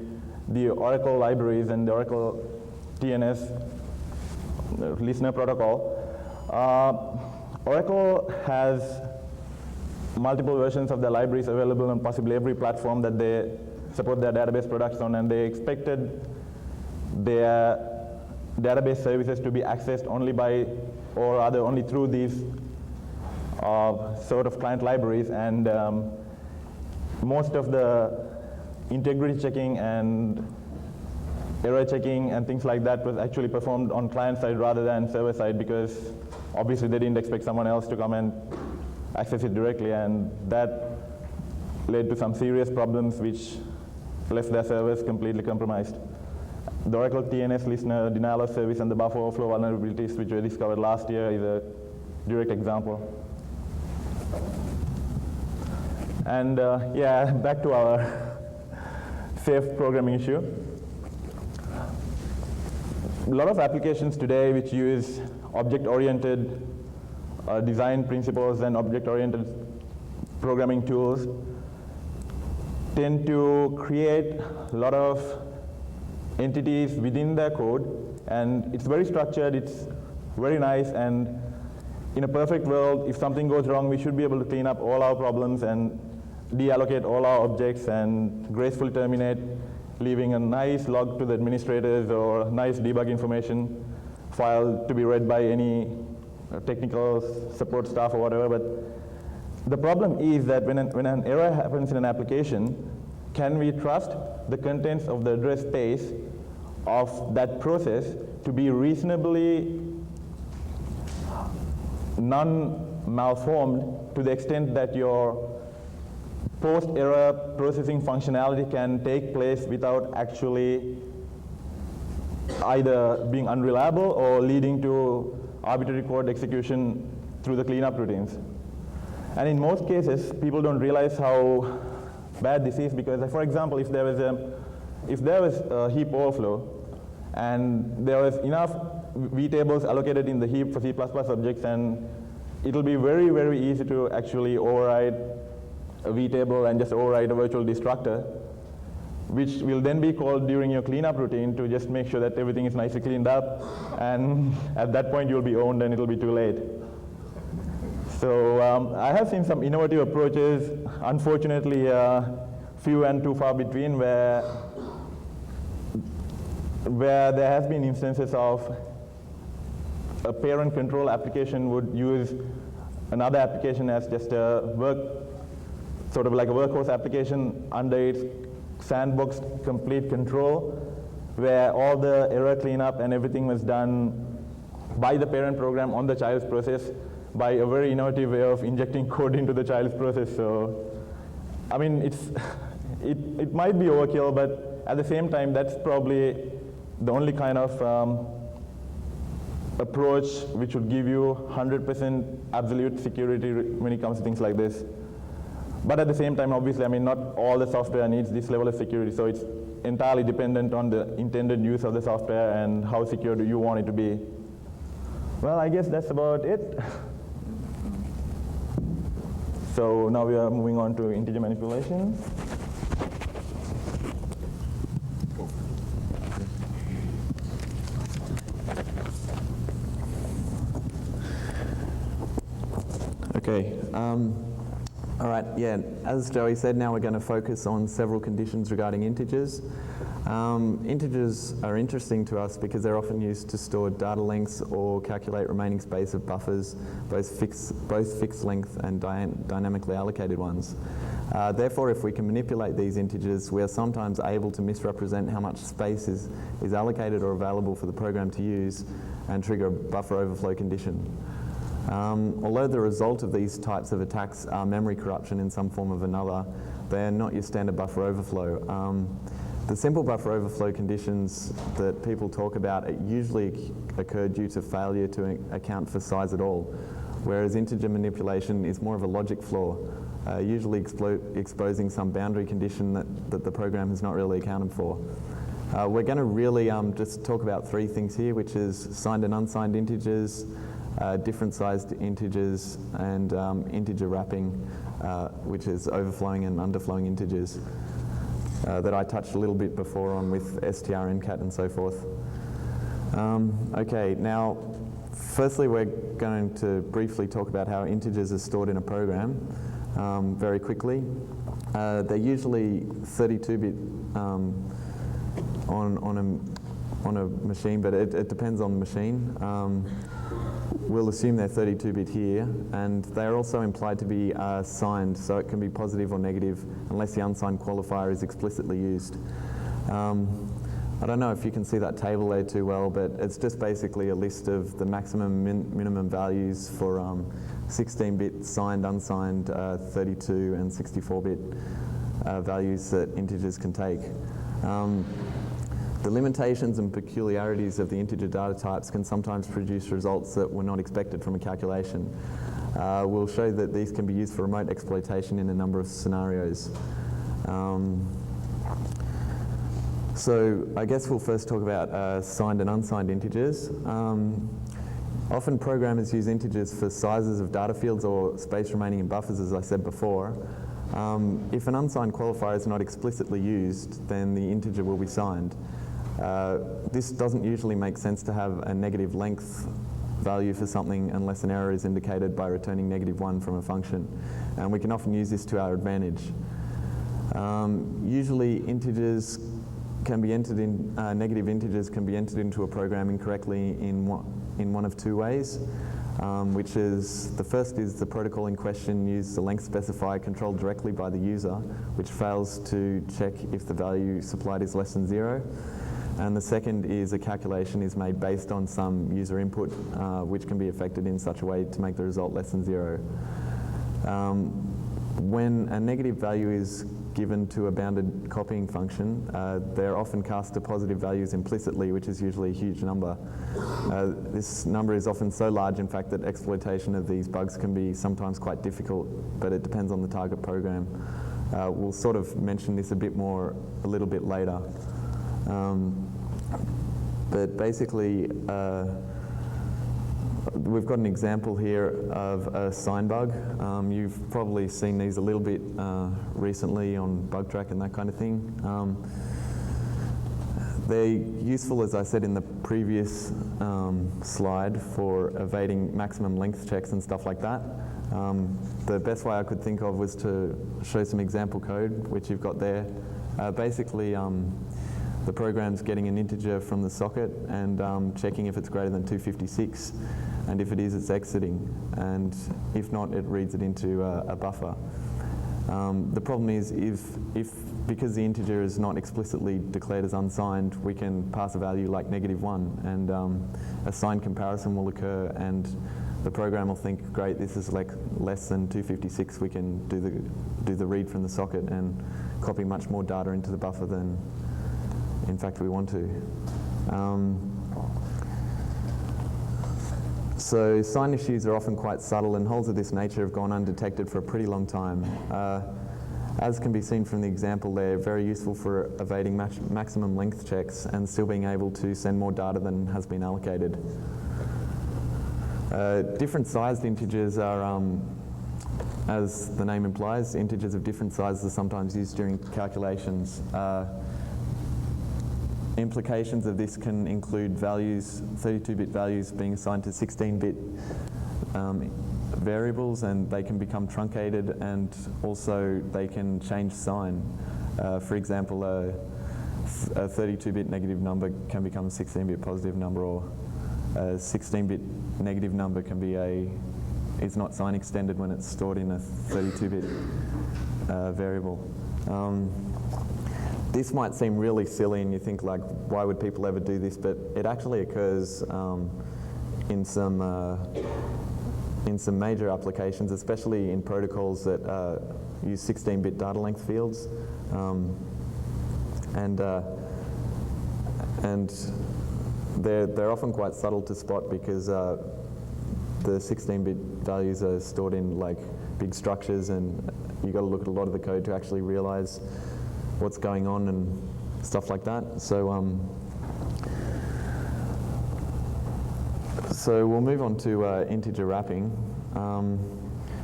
the Oracle libraries and the Oracle TNS listener protocol. Oracle has multiple versions of their libraries available on possibly every platform that they support their database products on, and they expected their database services to be accessed only by, or rather only through these sort of client libraries, and most of the integrity checking and error checking and things like that was actually performed on client side rather than server side, because obviously they didn't expect someone else to come and access it directly, and that led to some serious problems which left their servers completely compromised. The Oracle TNS listener denial of service and the buffer overflow vulnerabilities which were discovered last year is a direct example. And yeah, back to our safe programming issue. A lot of applications today which use object-oriented design principles and object-oriented programming tools tend to create a lot of entities within their code, and it's very structured, it's very nice, and in a perfect world, if something goes wrong, we should be able to clean up all our problems and deallocate all our objects and gracefully terminate, leaving a nice log to the administrators or nice debug information. file to be read by any technical support staff or whatever. But the problem is that when an error happens in an application, can we trust the contents of the address space of that process to be reasonably non-malformed to the extent that your post-error processing functionality can take place without actually either being unreliable or leading to arbitrary code execution through the cleanup routines. And in most cases, people don't realize how bad this is because, for example, if there was a heap overflow and there was enough vtables allocated in the heap for C++ objects, and it'll be very, very easy to actually override a vtable and just override a virtual destructor, which will then be called during your cleanup routine to just make sure that everything is nicely cleaned up, and at that point you'll be owned and it'll be too late. So I have seen some innovative approaches, unfortunately few and too far between, where there has been instances of a parent control application would use another application as just a sort of like a workhorse application under its sandbox complete control, where all the error cleanup and everything was done by the parent program on the child's process by a very innovative way of injecting code into the child's process. So, I mean, it might be overkill, but at the same time, that's probably the only kind of approach which would give you 100% absolute security when it comes to things like this. But at the same time, obviously, I mean, not all the software needs this level of security, so it's entirely dependent on the intended use of the software and how secure do you want it to be. Well, I guess that's about it. So now we are moving on to integer manipulation. Okay. All right, yeah, as Joey said, now we're going to focus on several conditions regarding integers. Integers are interesting to us because they're often used to store data lengths or calculate remaining space of buffers, both fixed length and dynamically allocated ones. Therefore, if we can manipulate these integers, we are sometimes able to misrepresent how much space is allocated or available for the program to use and trigger a buffer overflow condition. Although the result of these types of attacks are memory corruption in some form or another, they are not your standard buffer overflow. The simple buffer overflow conditions that people talk about usually occur due to failure to account for size at all, whereas integer manipulation is more of a logic flaw, usually exposing some boundary condition that the program has not really accounted for. We're going to really just talk about three things here, which is signed and unsigned integers, different sized integers, and integer wrapping, which is overflowing and underflowing integers, that I touched a little bit before on with str, ncat, and so forth. Okay, now firstly we're going to briefly talk about how integers are stored in a program very quickly. They're usually 32-bit on a machine, but it depends on the machine. We'll assume they're 32-bit here, and they're also implied to be signed, so it can be positive or negative unless the unsigned qualifier is explicitly used. I don't know if you can see that table there too well, but it's just basically a list of the maximum minimum values for 16-bit signed, unsigned, 32 and 64-bit values that integers can take. The limitations and peculiarities of the integer data types can sometimes produce results that were not expected from a calculation. We'll show that these can be used for remote exploitation in a number of scenarios. So I guess we'll first talk about signed and unsigned integers. Often programmers use integers for sizes of data fields or space remaining in buffers, as I said before. If an unsigned qualifier is not explicitly used, then the integer will be signed. This doesn't usually make sense to have a negative length value for something unless an error is indicated by returning -1 from a function. And we can often use this to our advantage. Usually integers can be entered in, negative integers can be entered into a program incorrectly in one of two ways, which is, the first is the protocol in question uses the length specifier controlled directly by the user, which fails to check if the value supplied is less than 0. And the second is a calculation is made based on some user input, which can be affected in such a way to make the result less than 0. When a negative value is given to a bounded copying function, they're often cast to positive values implicitly, which is usually a huge number. This number is often so large, in fact, that exploitation of these bugs can be sometimes quite difficult, but it depends on the target program. We'll sort of mention this a little bit later. But basically, we've got an example here of a sign bug. You've probably seen these a little bit recently on BugTrack and that kind of thing. They're useful, as I said in the previous slide, for evading maximum length checks and stuff like that. The best way I could think of was to show some example code, which you've got there. Basically, the program's getting an integer from the socket and checking if it's greater than 256, and if it is, it's exiting, and if not, it reads it into a buffer. The problem is because the integer is not explicitly declared as unsigned, we can pass a value like -1, and a signed comparison will occur, and the program will think, great, this is like less than 256, we can do the read from the socket and copy much more data into the buffer than in fact we want to. So sign issues are often quite subtle, and holes of this nature have gone undetected for a pretty long time. As can be seen from the example, they're very useful for evading maximum length checks and still being able to send more data than has been allocated. Different sized integers are, as the name implies, integers of different sizes are sometimes used during calculations. Implications of this can include values, 32-bit values being assigned to 16-bit variables, and they can become truncated, and also they can change sign. For example, a 32-bit negative number can become a 16-bit positive number, or a 16-bit negative number can be is not sign extended when it's stored in a 32-bit variable. This might seem really silly, and you think, like, why would people ever do this? But it actually occurs in some major applications, especially in protocols that use 16-bit data length fields, and they're often quite subtle to spot because the 16-bit values are stored in like big structures, and you've got to look at a lot of the code to actually realize what's going on and stuff like that. So we'll move on to integer wrapping.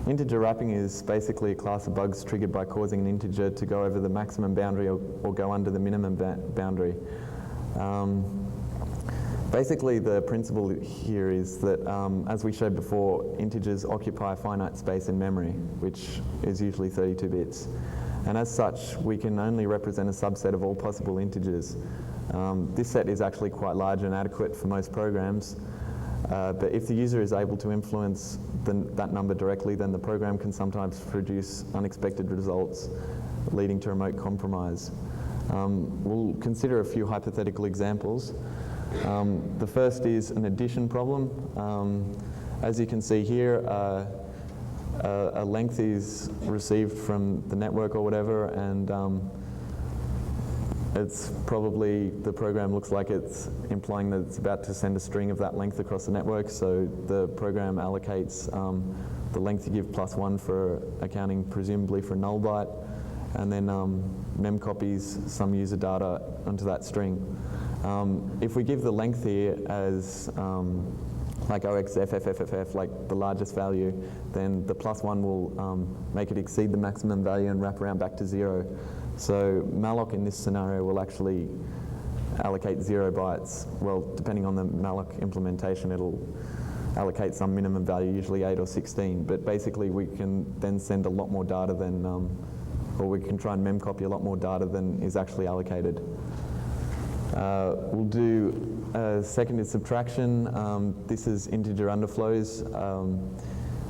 Integer wrapping is basically a class of bugs triggered by causing an integer to go over the maximum boundary or go under the minimum boundary. Basically, the principle here is that, as we showed before, integers occupy a finite space in memory, which is usually 32 bits. And as such, we can only represent a subset of all possible integers. This set is actually quite large and adequate for most programs, but if the user is able to influence that number directly, then the program can sometimes produce unexpected results, leading to remote compromise. We'll consider a few hypothetical examples. The first is an addition problem. As you can see here, a length is received from the network or whatever, and it's probably, the program looks like it's implying that it's about to send a string of that length across the network, so the program allocates the length you give +1 for accounting presumably for a null byte, and then mem copies some user data onto that string. If we give the length here as like OXFFFFF, like the largest value, then the +1 will make it exceed the maximum value and wrap around back to 0. So malloc in this scenario will actually allocate 0 bytes. Well, depending on the malloc implementation, it'll allocate some minimum value, usually 8 or 16. But basically, we can then send a lot more data than, or we can try and mem copy a lot more data than is actually allocated. We'll do second is subtraction. This is integer underflows.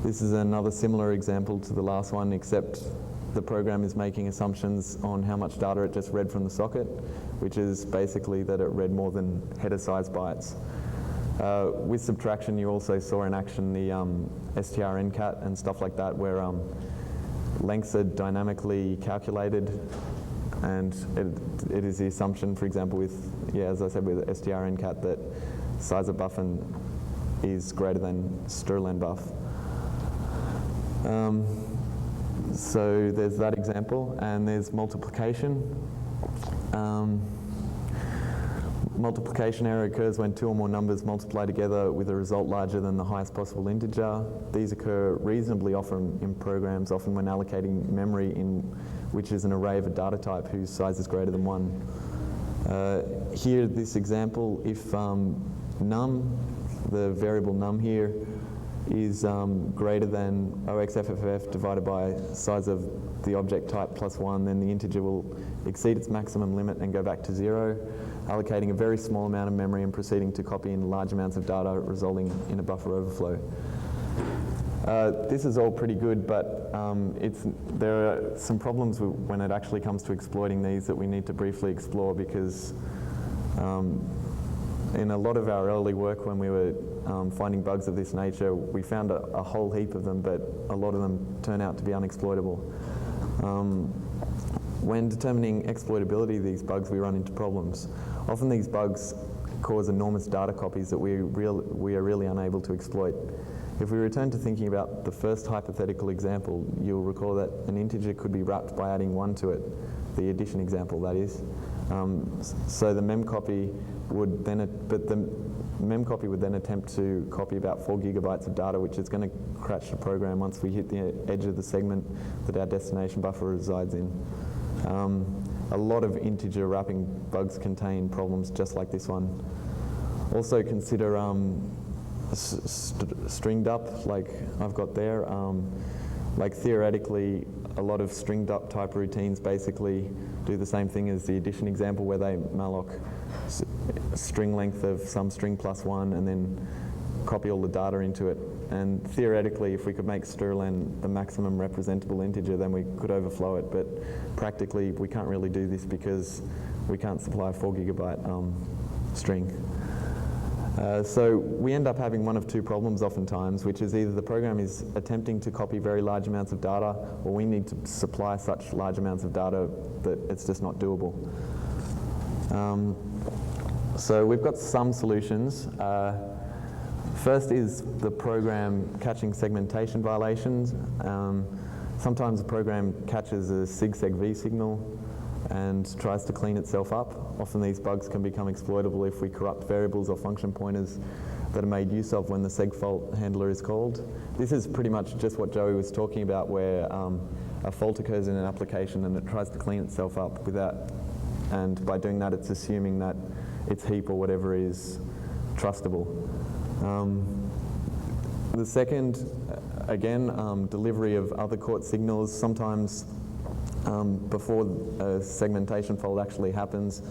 This is another similar example to the last one, except the program is making assumptions on how much data it just read from the socket, which is basically that it read more than header size bytes. With subtraction, you also saw in action the strncat and stuff like that, where lengths are dynamically calculated, and it is the assumption, for example, with, as I said, with strncat, that size of buff is greater than strlen buff. So there's that example, and there's multiplication. Multiplication error occurs when two or more numbers multiply together with a result larger than the highest possible integer. These occur reasonably often in programs, often when allocating memory which is an array of a data type whose size is greater than 1. Here, this example, if num, the variable num here, is greater than OXFFF divided by size of the object type plus 1, then the integer will exceed its maximum limit and go back to 0, allocating a very small amount of memory and proceeding to copy in large amounts of data, resulting in a buffer overflow. This is all pretty good, but there are some problems when it actually comes to exploiting these that we need to briefly explore, because in a lot of our early work when we were finding bugs of this nature, we found a whole heap of them, but a lot of them turn out to be unexploitable. When determining exploitability of these bugs, we run into problems. Often these bugs cause enormous data copies that we are really unable to exploit. If we return to thinking about the first hypothetical example, you'll recall that an integer could be wrapped by adding 1 to it, the addition example, that is. So the memcopy would then, attempt to copy about 4 gigabytes of data, which is going to crash the program once we hit the edge of the segment that our destination buffer resides in. A lot of integer wrapping bugs contain problems just like this one. Also consider stringed up, like I've got there. Like theoretically, a lot of stringed up type routines basically do the same thing as the addition example, where they malloc string length of some string plus 1 and then copy all the data into it. And theoretically, if we could make strlen the maximum representable integer, then we could overflow it. But practically, we can't really do this because we can't supply a 4 gigabyte string. So we end up having one of two problems oftentimes, which is either the program is attempting to copy very large amounts of data, or we need to supply such large amounts of data that it's just not doable. So we've got some solutions. First is the program catching segmentation violations. Sometimes the program catches a SIG-SEG-V signal and tries to clean itself up. Often these bugs can become exploitable if we corrupt variables or function pointers that are made use of when the segfault handler is called. This is pretty much just what Joey was talking about, where a fault occurs in an application and it tries to clean itself up and by doing that it's assuming that its heap or whatever is trustable. The second, again, delivery of other court signals. Sometimes before a segmentation fault actually happens,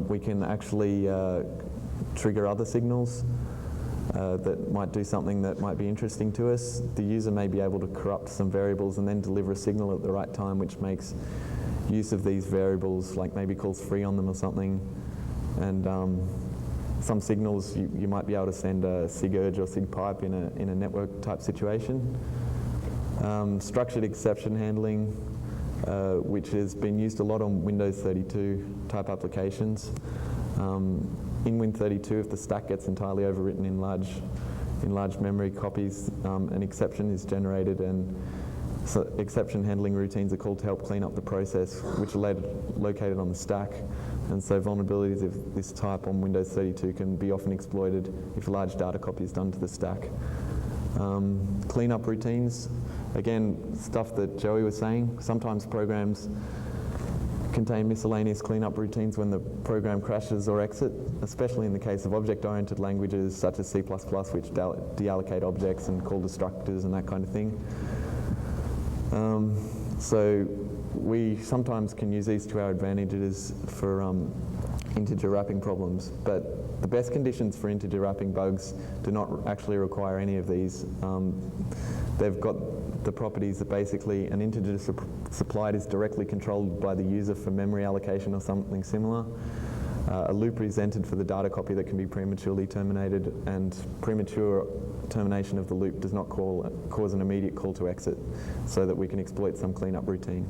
we can actually trigger other signals that might do something that might be interesting to us. The user may be able to corrupt some variables and then deliver a signal at the right time, which makes use of these variables, like maybe calls free on them or something. And some signals you might be able to send a SIG-urge or SIG-pipe in a network type situation. Structured exception handling, which has been used a lot on Windows 32 type applications. In Win32, if the stack gets entirely overwritten in large memory copies, an exception is generated, and so exception handling routines are called to help clean up the process, which are located on the stack. And so vulnerabilities of this type on Windows 32 can be often exploited if a large data copy is done to the stack. Cleanup routines, again, stuff that Joey was saying. Sometimes programs contain miscellaneous cleanup routines when the program crashes or exits, especially in the case of object-oriented languages such as C++, which deallocate objects and call destructors and that kind of thing. So we sometimes can use these to our advantages for integer wrapping problems. But the best conditions for integer wrapping bugs do not actually require any of these. They've got the properties that basically an integer supplied is directly controlled by the user for memory allocation or something similar. A loop is entered for the data copy that can be prematurely terminated, and premature termination of the loop does not cause an immediate call to exit, so that we can exploit some cleanup routine.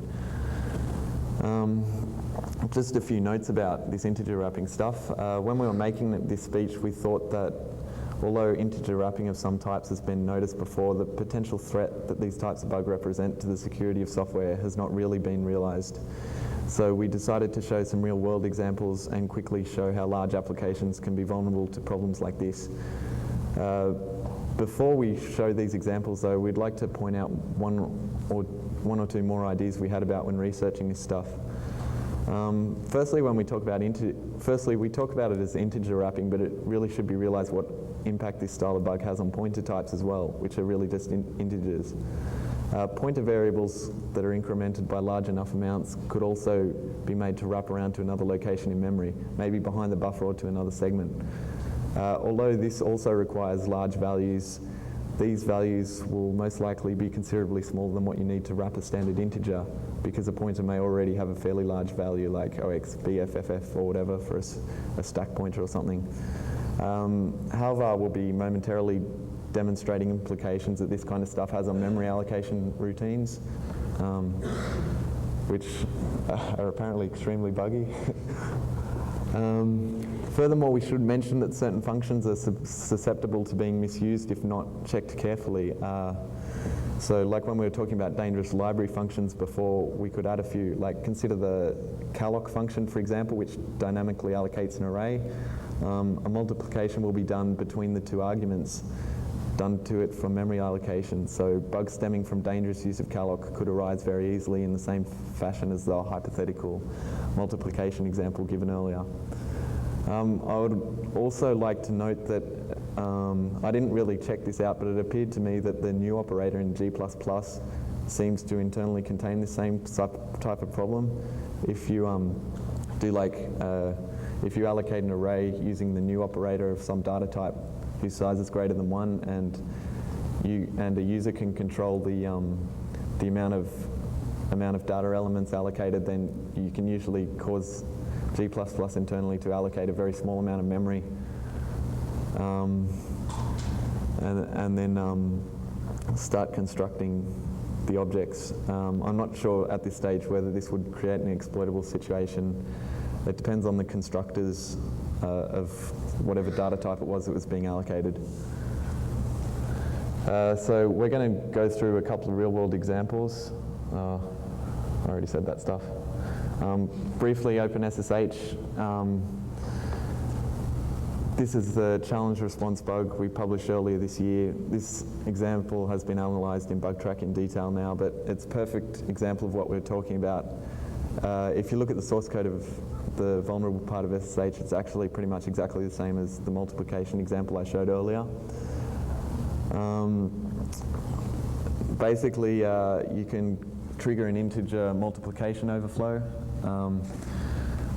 Just a few notes about this integer wrapping stuff. When we were making this speech, we thought that although integer wrapping of some types has been noticed before, the potential threat that these types of bugs represent to the security of software has not really been realized. So we decided to show some real-world examples and quickly show how large applications can be vulnerable to problems like this. Before we show these examples, though, we'd like to point out one or two more ideas we had about when researching this stuff. Firstly, when we talk about we talk about it as integer wrapping, but it really should be realized what impact this style of bug has on pointer types as well, which are really just integers. Pointer variables that are incremented by large enough amounts could also be made to wrap around to another location in memory, maybe behind the buffer or to another segment. Although this also requires large values, these values will most likely be considerably smaller than what you need to wrap a standard integer, because a pointer may already have a fairly large value like OX, BFFF or whatever for a stack pointer or something. Halvar will be momentarily demonstrating implications that this kind of stuff has on memory allocation routines, which are apparently extremely buggy. Furthermore, we should mention that certain functions are susceptible to being misused if not checked carefully. So like when we were talking about dangerous library functions before, we could add a few, like consider the calloc function, for example, which dynamically allocates an array. A multiplication will be done between the two arguments done to it from memory allocation. So bugs stemming from dangerous use of calloc could arise very easily in the same fashion as the hypothetical multiplication example given earlier. I would also like to note that I didn't really check this out, but it appeared to me that the new operator in G++ seems to internally contain the same type of problem. If you if you allocate an array using the new operator of some data type whose size is greater than 1, and a user can control the amount of data elements allocated, then you can usually cause G++ internally to allocate a very small amount of memory, and then start constructing the objects. I'm not sure at this stage whether this would create an exploitable situation. It depends on the constructors of whatever data type it was that was being allocated. So we're going to go through a couple of real-world examples. I already said that stuff. Briefly, OpenSSH. This is the challenge response bug we published earlier this year. This example has been analysed in BugTrack in detail now, but it's a perfect example of what we're talking about. If you look at the source code of the vulnerable part of SSH, it's actually pretty much exactly the same as the multiplication example I showed earlier. Basically, you can trigger an integer multiplication overflow,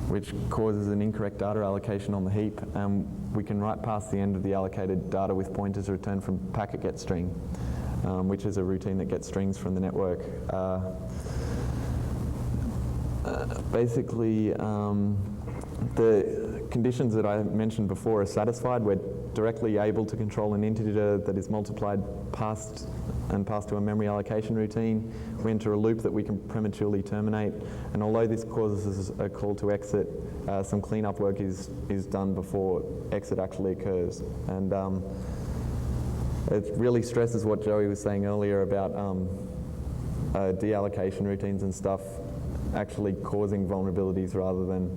which causes an incorrect data allocation on the heap, and we can write past the end of the allocated data with pointers returned from packet get string, which is a routine that gets strings from the network. Basically, the conditions that I mentioned before are satisfied. We're directly able to control an integer that is multiplied passed to a memory allocation routine. We enter a loop that we can prematurely terminate, and although this causes a call to exit, some cleanup work is done before exit actually occurs. And it really stresses what Joey was saying earlier about deallocation routines and stuff actually causing vulnerabilities rather than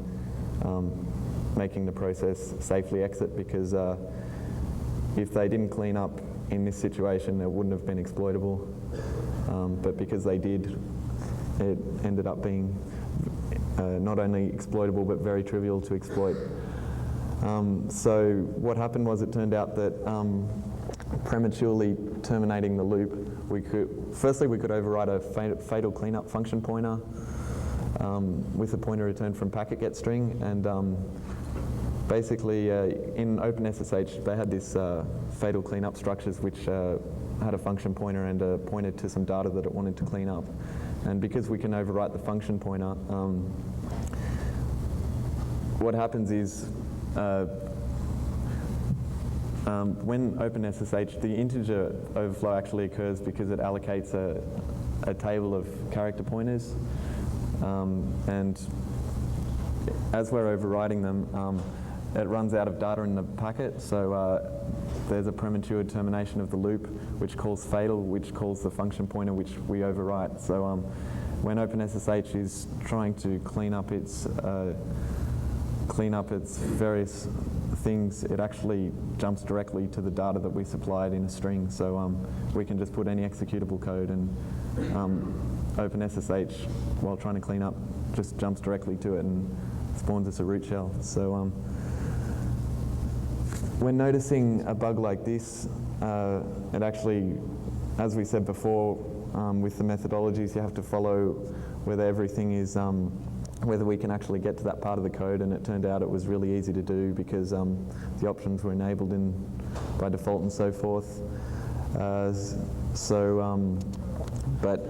making the process safely exit, because if they didn't clean up in this situation, it wouldn't have been exploitable. But because they did, it ended up being not only exploitable but very trivial to exploit. So what happened was, it turned out that prematurely terminating the loop, we could override a fatal cleanup function pointer with a pointer returned from packet get string, and basically, in OpenSSH, they had this fatal cleanup structures which had a function pointer and a pointer to some data that it wanted to clean up. And because we can overwrite the function pointer, what happens is when OpenSSH, the integer overflow actually occurs because it allocates a table of character pointers, and as we're overwriting them, it runs out of data in the packet, so there's a premature termination of the loop, which calls fatal, which calls the function pointer, which we overwrite. So when OpenSSH is trying to clean up its various things, it actually jumps directly to the data that we supplied in a string. So we can just put any executable code, and OpenSSH, while trying to clean up, just jumps directly to it and spawns us a root shell. So when noticing a bug like this, it actually, as we said before, with the methodologies you have to follow whether everything is, whether we can actually get to that part of the code, and it turned out it was really easy to do because the options were enabled by default and so forth. But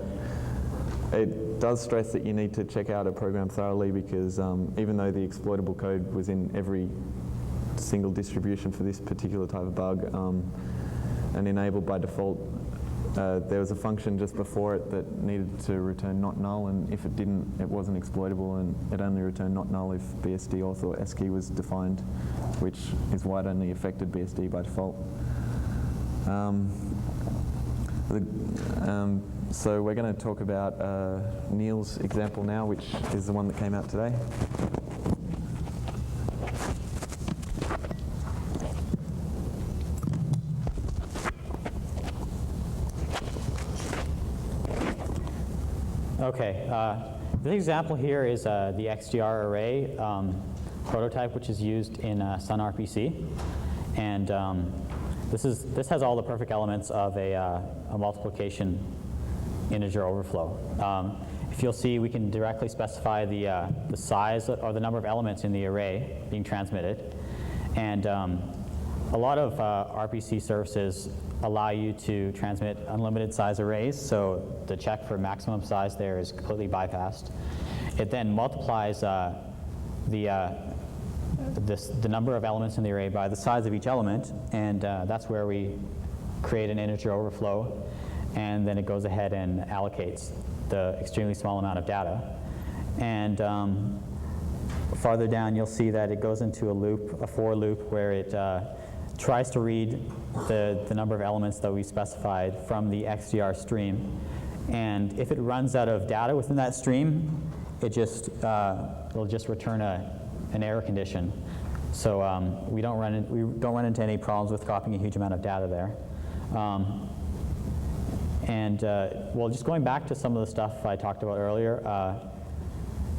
it does stress that you need to check out a program thoroughly, because even though the exploitable code was in every single distribution for this particular type of bug and enabled by default, there was a function just before it that needed to return not null, and if it didn't, it wasn't exploitable, and it only returned not null if BSD auth or SKey was defined, which is why it only affected BSD by default. So we're going to talk about Neel's example now, which is the one that came out today. Okay, this example here is the XDR array prototype, which is used in Sun RPC, and this has all the perfect elements of a multiplication integer overflow. If you'll see, we can directly specify the size or the number of elements in the array being transmitted, and a lot of RPC services allow you to transmit unlimited size arrays, so the check for maximum size there is completely bypassed. It then multiplies the number of elements in the array by the size of each element, and that's where we create an integer overflow, and then it goes ahead and allocates the extremely small amount of data. And farther down, you'll see that it goes into a loop, a for loop, where it tries to read the number of elements that we specified from the XDR stream. And if it runs out of data within that stream, it'll just return an error condition. So we don't run into any problems with copying a huge amount of data there. Well, just going back to some of the stuff I talked about earlier,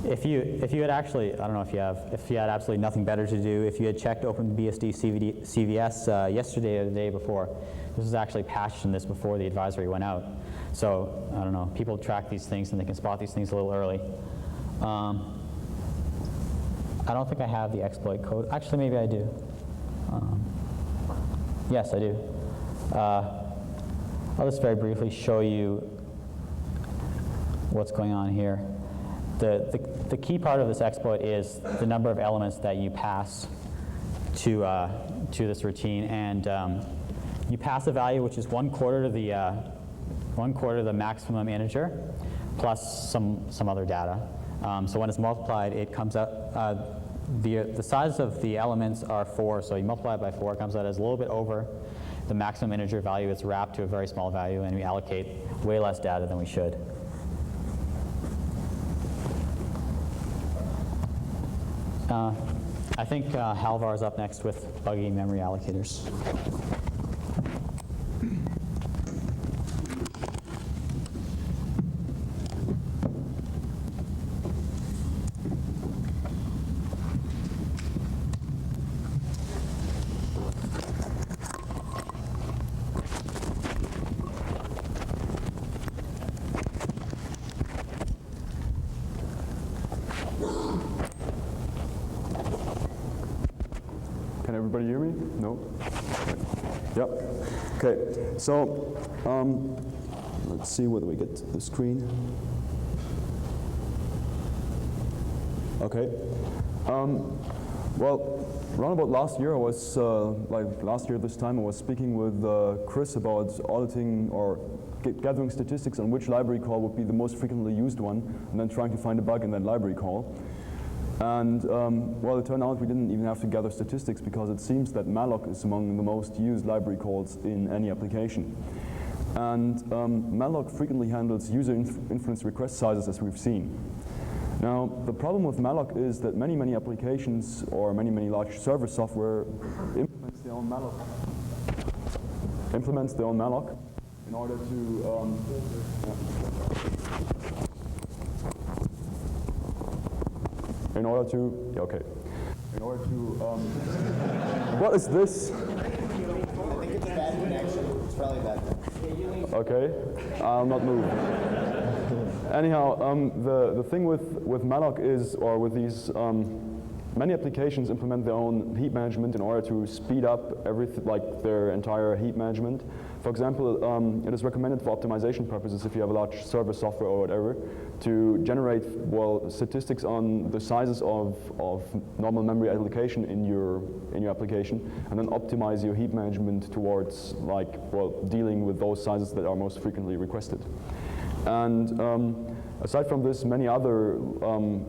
if you had actually, I don't know if you have, if you had absolutely nothing better to do, if you had checked OpenBSD CVS yesterday or the day before, this was actually patched in this before the advisory went out. So I don't know, people track these things and they can spot these things a little early. I don't think I have the exploit code. Actually, maybe I do. Yes, I do. I'll just very briefly show you what's going on here. The key part of this exploit is the number of elements that you pass to this routine, and you pass a value which is 1/4 to the 1/4 of the maximum integer plus some other data. So when it's multiplied, it comes out. The size of the elements are 4, so you multiply it by 4, it comes out as a little bit over the maximum integer value. It's wrapped to a very small value, and we allocate way less data than we should. I think Halvar is up next with buggy memory allocators. everybody hear me? No? Yep. Okay, so let's see whether we get the screen. Okay. Well, around about last year, I was, last year this time, I was speaking with Chris about auditing or gathering statistics on which library call would be the most frequently used one, and then trying to find a bug in that library call. And well, it turned out we didn't even have to gather statistics because it seems that malloc is among the most used library calls in any application. And malloc frequently handles user influence request sizes, as we've seen. Now, the problem with malloc is that many applications or many large server software implements their own malloc in order to what is this? I think it's a bad connection. It's probably bad. Okay, I'll not move. Anyhow, the thing with malloc is, or with these, many applications implement their own heap management in order to speed up everything, like their entire heap management. For example, it is recommended for optimization purposes if you have a large server software or whatever to generate, well, statistics on the sizes of normal memory allocation in your application, and then optimize your heap management towards, like, well, dealing with those sizes that are most frequently requested. And aside from this, many other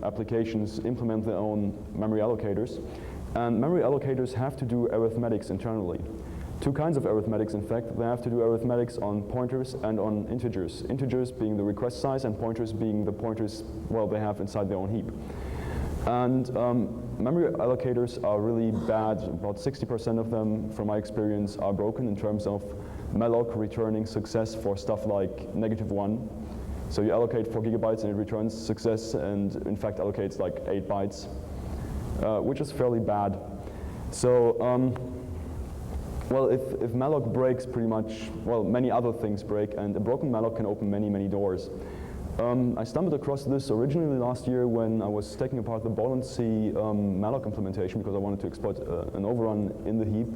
applications implement their own memory allocators. And memory allocators have to do arithmetics internally. Two kinds of arithmetics, in fact. They have to do arithmetics on pointers and on integers. Integers being the request size and pointers being the pointers, well, they have inside their own heap. And memory allocators are really bad. About 60% of them, from my experience, are broken in terms of malloc returning success for stuff like -1. So you allocate 4 gigabytes and it returns success, and in fact allocates like 8 bytes, which is fairly bad. So, well, if malloc breaks, pretty much, well, many other things break, and a broken malloc can open many doors. I stumbled across this originally last year when I was taking apart the Bolin-C malloc implementation because I wanted to exploit an overrun in the heap.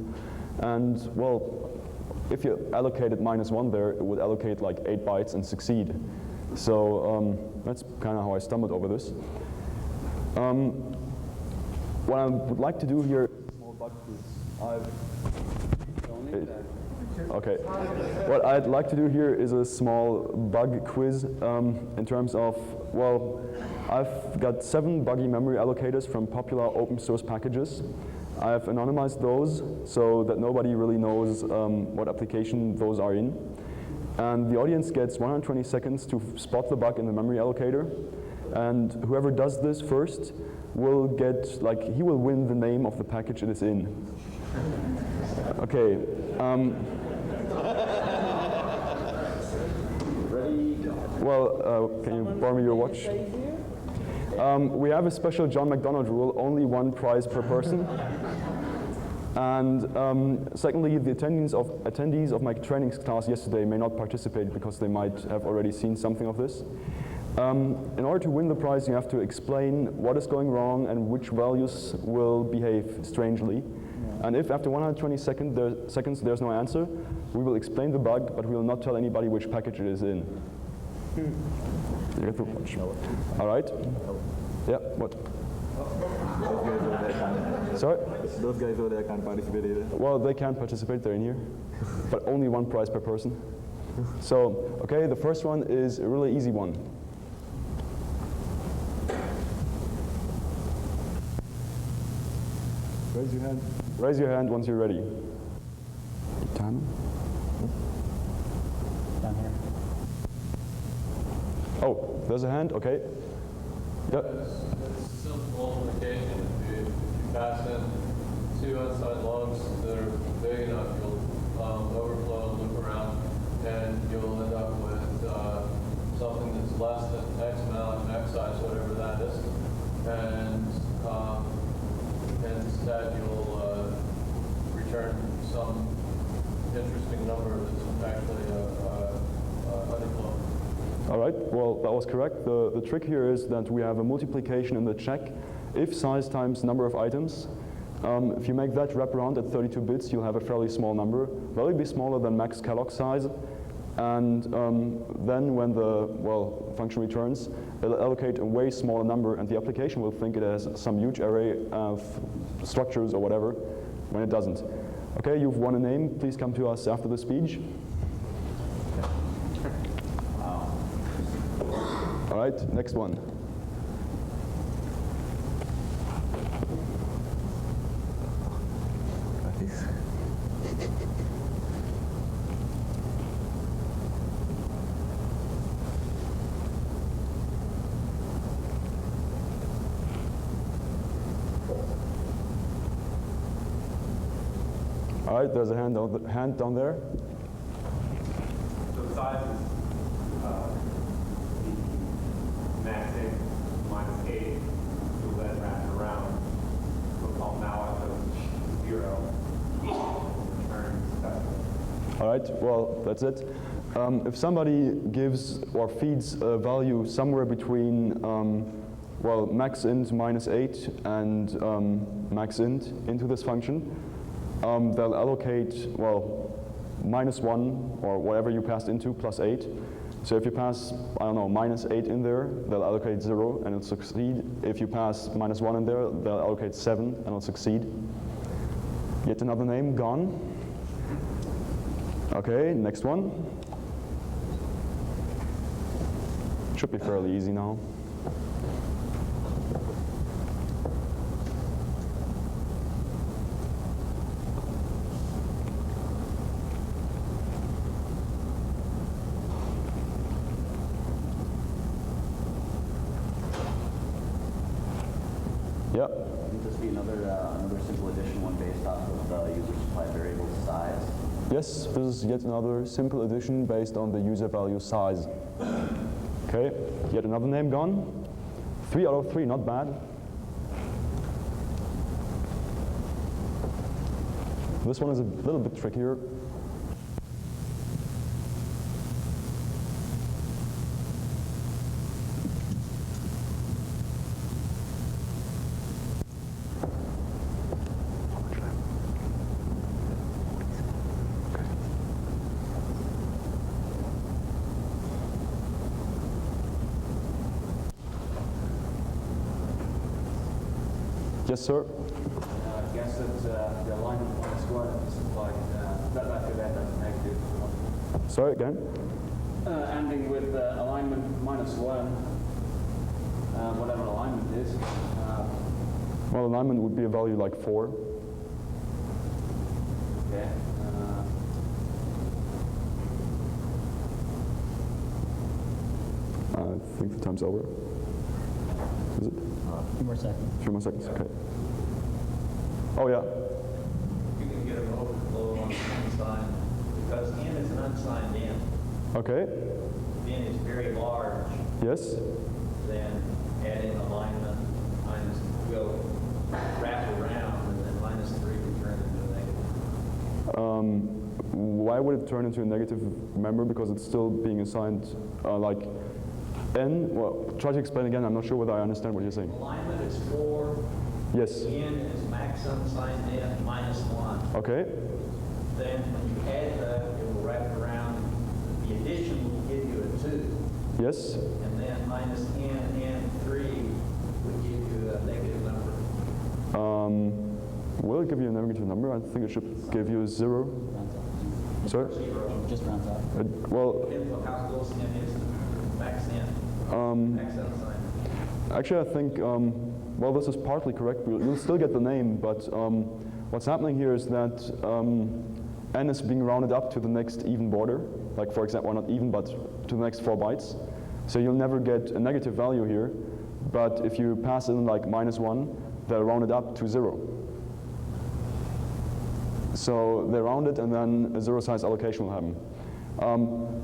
And, well, if you allocated -1 there, it would allocate like 8 bytes and succeed. So that's kind of how I stumbled over this. What I would like to do here, small bug quiz. Okay. What I'd like to do here is a small bug quiz in terms of, well, I've got 7 buggy memory allocators from popular open source packages. I've anonymized those so that nobody really knows what application those are in. And the audience gets 120 seconds to spot the bug in the memory allocator. And whoever does this first will get, like, he will win the name of the package it is in. Okay. Ready? Well, can you borrow me your watch? We have a special John McDonald rule, only 1 prize per person. And secondly, the attendees of my training class yesterday may not participate because they might have already seen something of this. In order to win the prize, you have to explain what is going wrong and which values will behave strangely. Yeah. And if after 120 seconds there's no answer, we will explain the bug, but we will not tell anybody which package it is in. You get the watch. All right? Yeah, what? Sorry? Those guys over there can't participate either. Well, they can participate, they're in here, but only 1 prize per person. So, okay, the first one is a really easy one. Raise your hand. Raise your hand once you're ready. Time? Down here. Oh, there's a hand, okay. Yep. It's simple multiplication. If you pass in 2 unsigned logs that are big enough, you'll overflow and loop around, and you'll end up with something that's less than X amount, X size, whatever that is. And instead you'll return some interesting number that's actually unemployed. All right, well, that was correct. The trick here is that we have a multiplication in the check. If size times number of items, If you make that wraparound at 32 bits, you'll have a fairly small number. Well, it'll be smaller than max Kellogg size. And then when the, function returns, it'll allocate a way smaller number, and the application will think it has some huge array of structures or whatever, when it doesn't. Okay, you've won a name. Please come to us after the speech. All right, next one. All right, there's a hand down there. So the size is the maxing minus 8, so then wrap around. We'll call now at 0. Return successful. All right, well, that's it. If somebody gives or feeds a value somewhere between, max int minus 8 and max int into this function, they'll allocate, minus 1 or whatever you passed into plus 8. So if you pass, minus 8 in there, they'll allocate 0 and it'll succeed. If you pass minus 1 in there, they'll allocate 7 and it'll succeed. Yet another name, gone. Okay, next one. Should be fairly easy now. Yeah. Would this be another simple addition one based off of the user supply variable size? Yes, this is yet another simple addition based on the user value size. Okay, yet another name gone. 3 out of 3, not bad. This one is a little bit trickier. Yes, sir. I guess that the alignment minus 1 is like that after that as negative. Sorry, again? Ending with alignment minus 1, whatever alignment is. Well, alignment would be a value like 4. Okay. I think the time's over. Is it? A few more seconds. A few more seconds, okay. Oh, yeah. You can get an overflow on the unsigned, because n is an unsigned n. Okay. N is very large, Yes. then adding alignment minus will wrap around, and then minus 3 would turn into a negative. Why would it turn into a negative member? Because it's still being assigned like n. Well, try to explain again. I'm not sure whether I understand what you're saying. Alignment is 4. Yes. N is max unsigned n minus 1. Okay. Then when you add that, it will wrap around. The addition will give you a 2. Yes. And then minus n 3 would give you a negative number. Will it give you a negative number? I think it should give you a 0. Sorry? Just rounds out. Well, Depends on how close n is to max n. Max unsigned. actually, I think, well, this is partly correct. You'll still get the name, but what's happening here is that n is being rounded up to the next even border. Like, for example, or not even, but to the next 4 bytes. So you'll never get a negative value here. But if you pass in like minus 1, they'll round it up to 0. So they round it, and then a 0 size allocation will happen.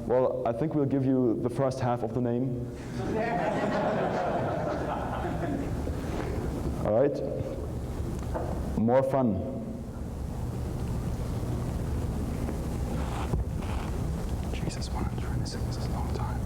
Well, I think we'll give you the first half of the name. All right. More fun. Jesus, 126 is a long time.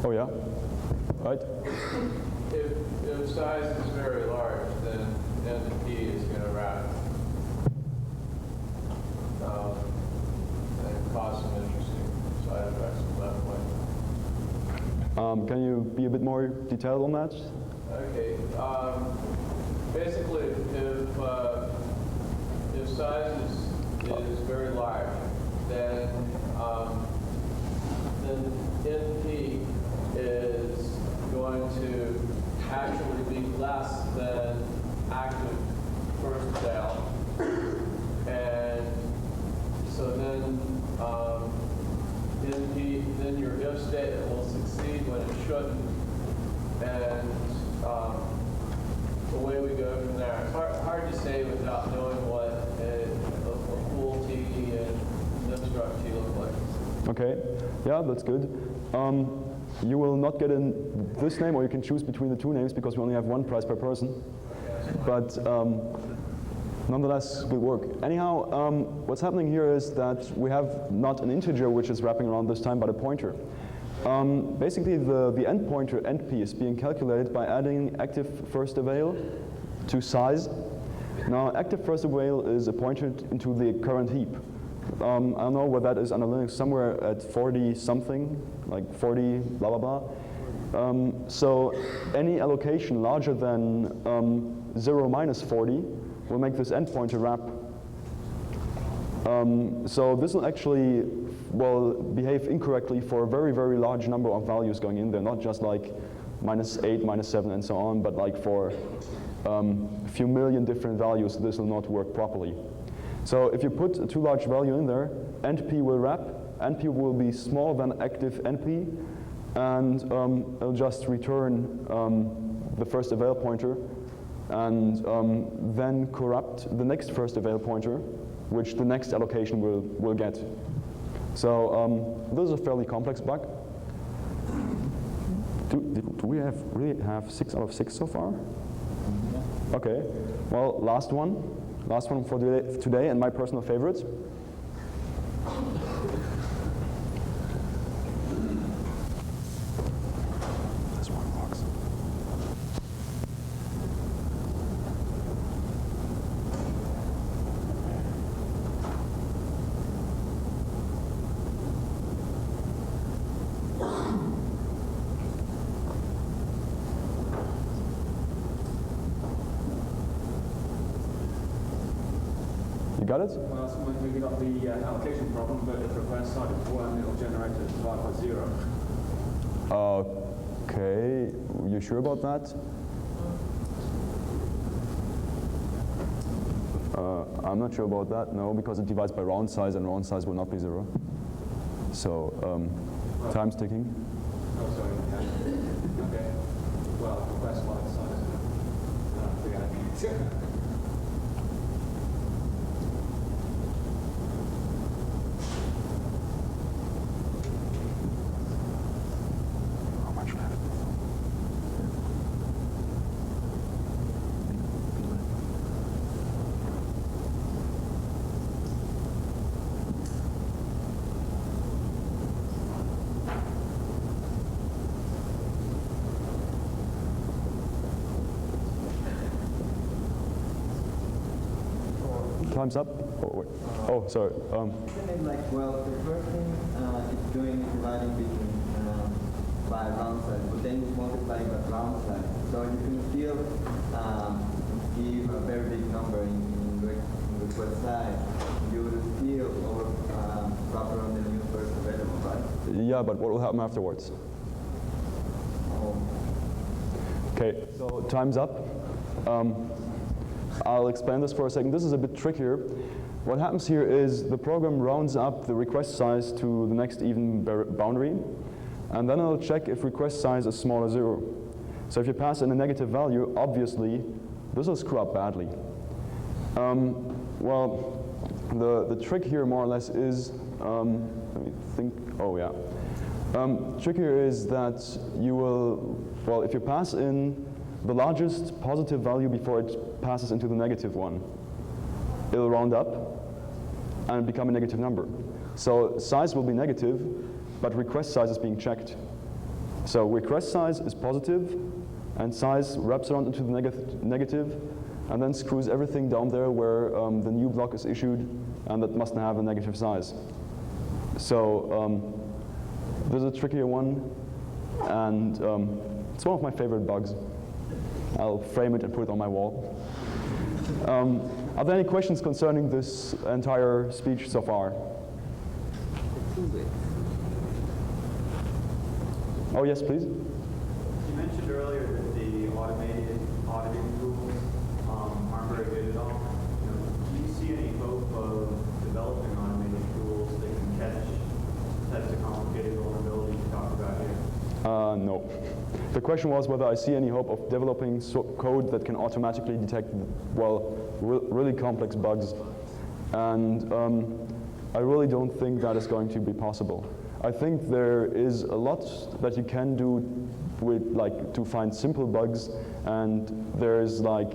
Oh yeah, right? If size is very large, then NP is going to wrap and cause some interesting side effects from that point. Can you be a bit more detailed on that? Okay. Basically, if size is very large, then NP is going to actually be less than active first val, and so then NP, then your if statement will succeed when it shouldn't, and away we go from there. It's hard to say without knowing what a full T and obstruct T look like. Okay, yeah, that's good. You will not get in this name, or you can choose between the two names because we only have one price per person. But nonetheless, good work. Anyhow, what's happening here is that we have not an integer which is wrapping around this time, but a pointer. Basically, the end pointer, NP, is being calculated by adding active first avail to size. Now, active first avail is a pointer into the current heap. I don't know what that is under Linux, somewhere at 40 something, like 40 blah blah blah. So any allocation larger than 0 minus 40 will make this end pointer wrap. So this will actually behave incorrectly for a very, very large number of values going in there, not just like -8, -7, and so on, but like for a few million different values, this will not work properly. So if you put a too large value in there, NP will wrap, NP will be smaller than active NP, and it'll just return the first avail pointer, and then corrupt the next first avail pointer, which the next allocation will get. So this is a fairly complex bug. Do we really have 6 out of 6 so far? Okay, well, last one for today, and my personal favorite. This one works. Got it? Well, we got the allocation problem, but if request side is 1, it'll generate it divided by 0. Okay, you sure about that? I'm not sure about that, no, because it divides by round size, and round size will not be 0. So, time's ticking. Oh, sorry. Okay. Well, request side is Time's up? Oh, wait. Oh, sorry. Isn't it like, well, the first thing it's doing is dividing between by round size, but then it's multiplying by round size. So you can still give a very big number in request size. You will still wrap around the new first available, right? Yeah, but what will happen afterwards? Okay, so time's up. I'll explain this for a second. This is a bit trickier. What happens here is the program rounds up the request size to the next even boundary, and then it'll check if request size is smaller 0. So if you pass in a negative value, obviously this will screw up badly. Well, the trick here more or less is, let me think, oh yeah. Trick here is that you will, well, if you pass in the largest positive value before it passes into the negative one, it'll round up and become a negative number. So size will be negative, but request size is being checked. So request size is positive, and size wraps around into the negative, and then screws everything down there where the new block is issued, and that must have a negative size. So this is a trickier one, and it's one of my favorite bugs. I'll frame it and put it on my wall. Are there any questions concerning this entire speech so far? Oh, yes, please. You mentioned earlier that the automated auditing tools aren't very good at all. Do you see any hope of developing automated tools that can catch the types of complicated vulnerabilities you talked about here? No. The question was whether I see any hope of developing code that can automatically detect, well, really complex bugs. And I really don't think that is going to be possible. I think there is a lot that you can do with, like, to find simple bugs, and there is like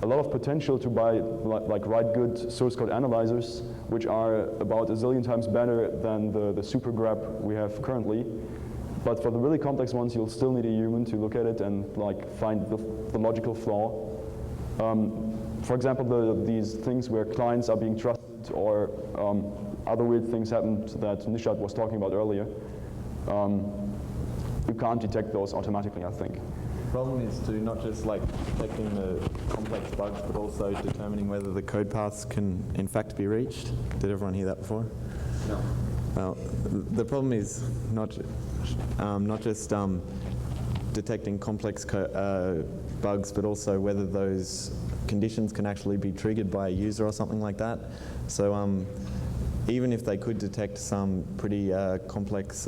a lot of potential to write good source code analyzers, which are about a zillion times better than the super grep we have currently. But for the really complex ones, you'll still need a human to look at it and like find the logical flaw. For example, these things where clients are being trusted, or other weird things happened that Nishad was talking about earlier. You can't detect those automatically, I think. The problem is to not just like detecting the complex bugs, but also determining whether the code paths can in fact be reached. Did everyone hear that before? No. Well, the problem is not just detecting complex bugs, but also whether those conditions can actually be triggered by a user or something like that. So even if they could detect some pretty complex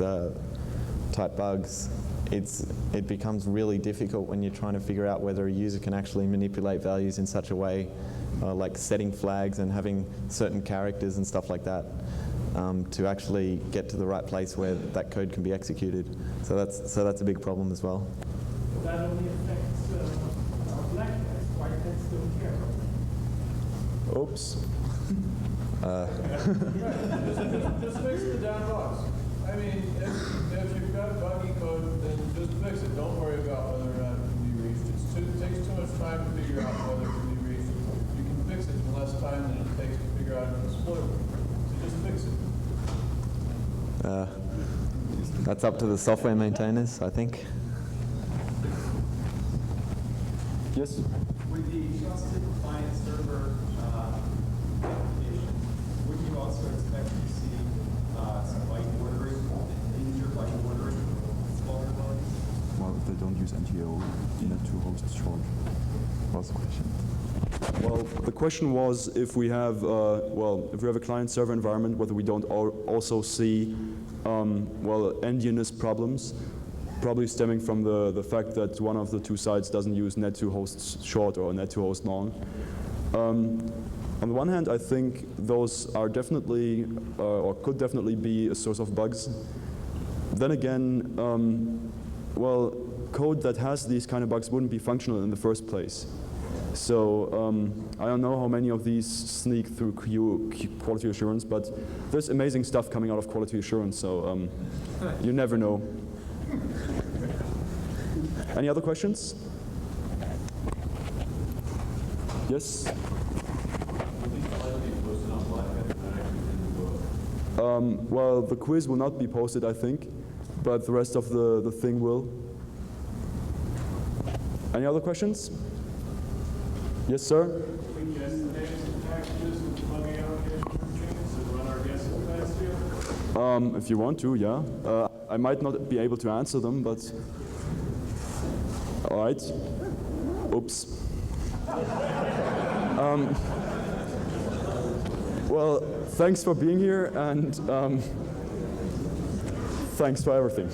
type bugs, it becomes really difficult when you're trying to figure out whether a user can actually manipulate values in such a way, like setting flags and having certain characters and stuff like that, to actually get to the right place where that code can be executed. So that's a big problem as well. That only affects black guys. White guys don't care. Oops. Just fix the down box. I mean, if you've got buggy code, then just fix it. Don't worry about whether or not it can be reached. It takes too much time to figure out whether it can be reached. You can fix it in less time than it takes to figure out an exploiter. So just fix it. That's up to the software maintainers, I think. Yes? With the trusted client server application, would you also expect to see some byte ordering, integer byte ordering vulnerabilities? Well, if they don't use NTO, net2host is short. What's the question? Well, the question was if we have, if we have a client-server environment, whether we don't also see, endianness problems, probably stemming from the fact that one of the two sides doesn't use net2host short or net2host long. On the one hand, I think those are definitely, or could definitely be a source of bugs. Then again, code that has these kind of bugs wouldn't be functional in the first place. So I don't know how many of these sneak through quality assurance, but there's amazing stuff coming out of quality assurance, so you never know. Any other questions? Yes? Well, the quiz will not be posted, I think, but the rest of the thing will. Any other questions? Yes, sir? We guess the names of packages with debugging application routines and run our guessing events here? If you want to, yeah. I might not be able to answer them, but all right. Oops. Well, thanks for being here, and thanks for everything.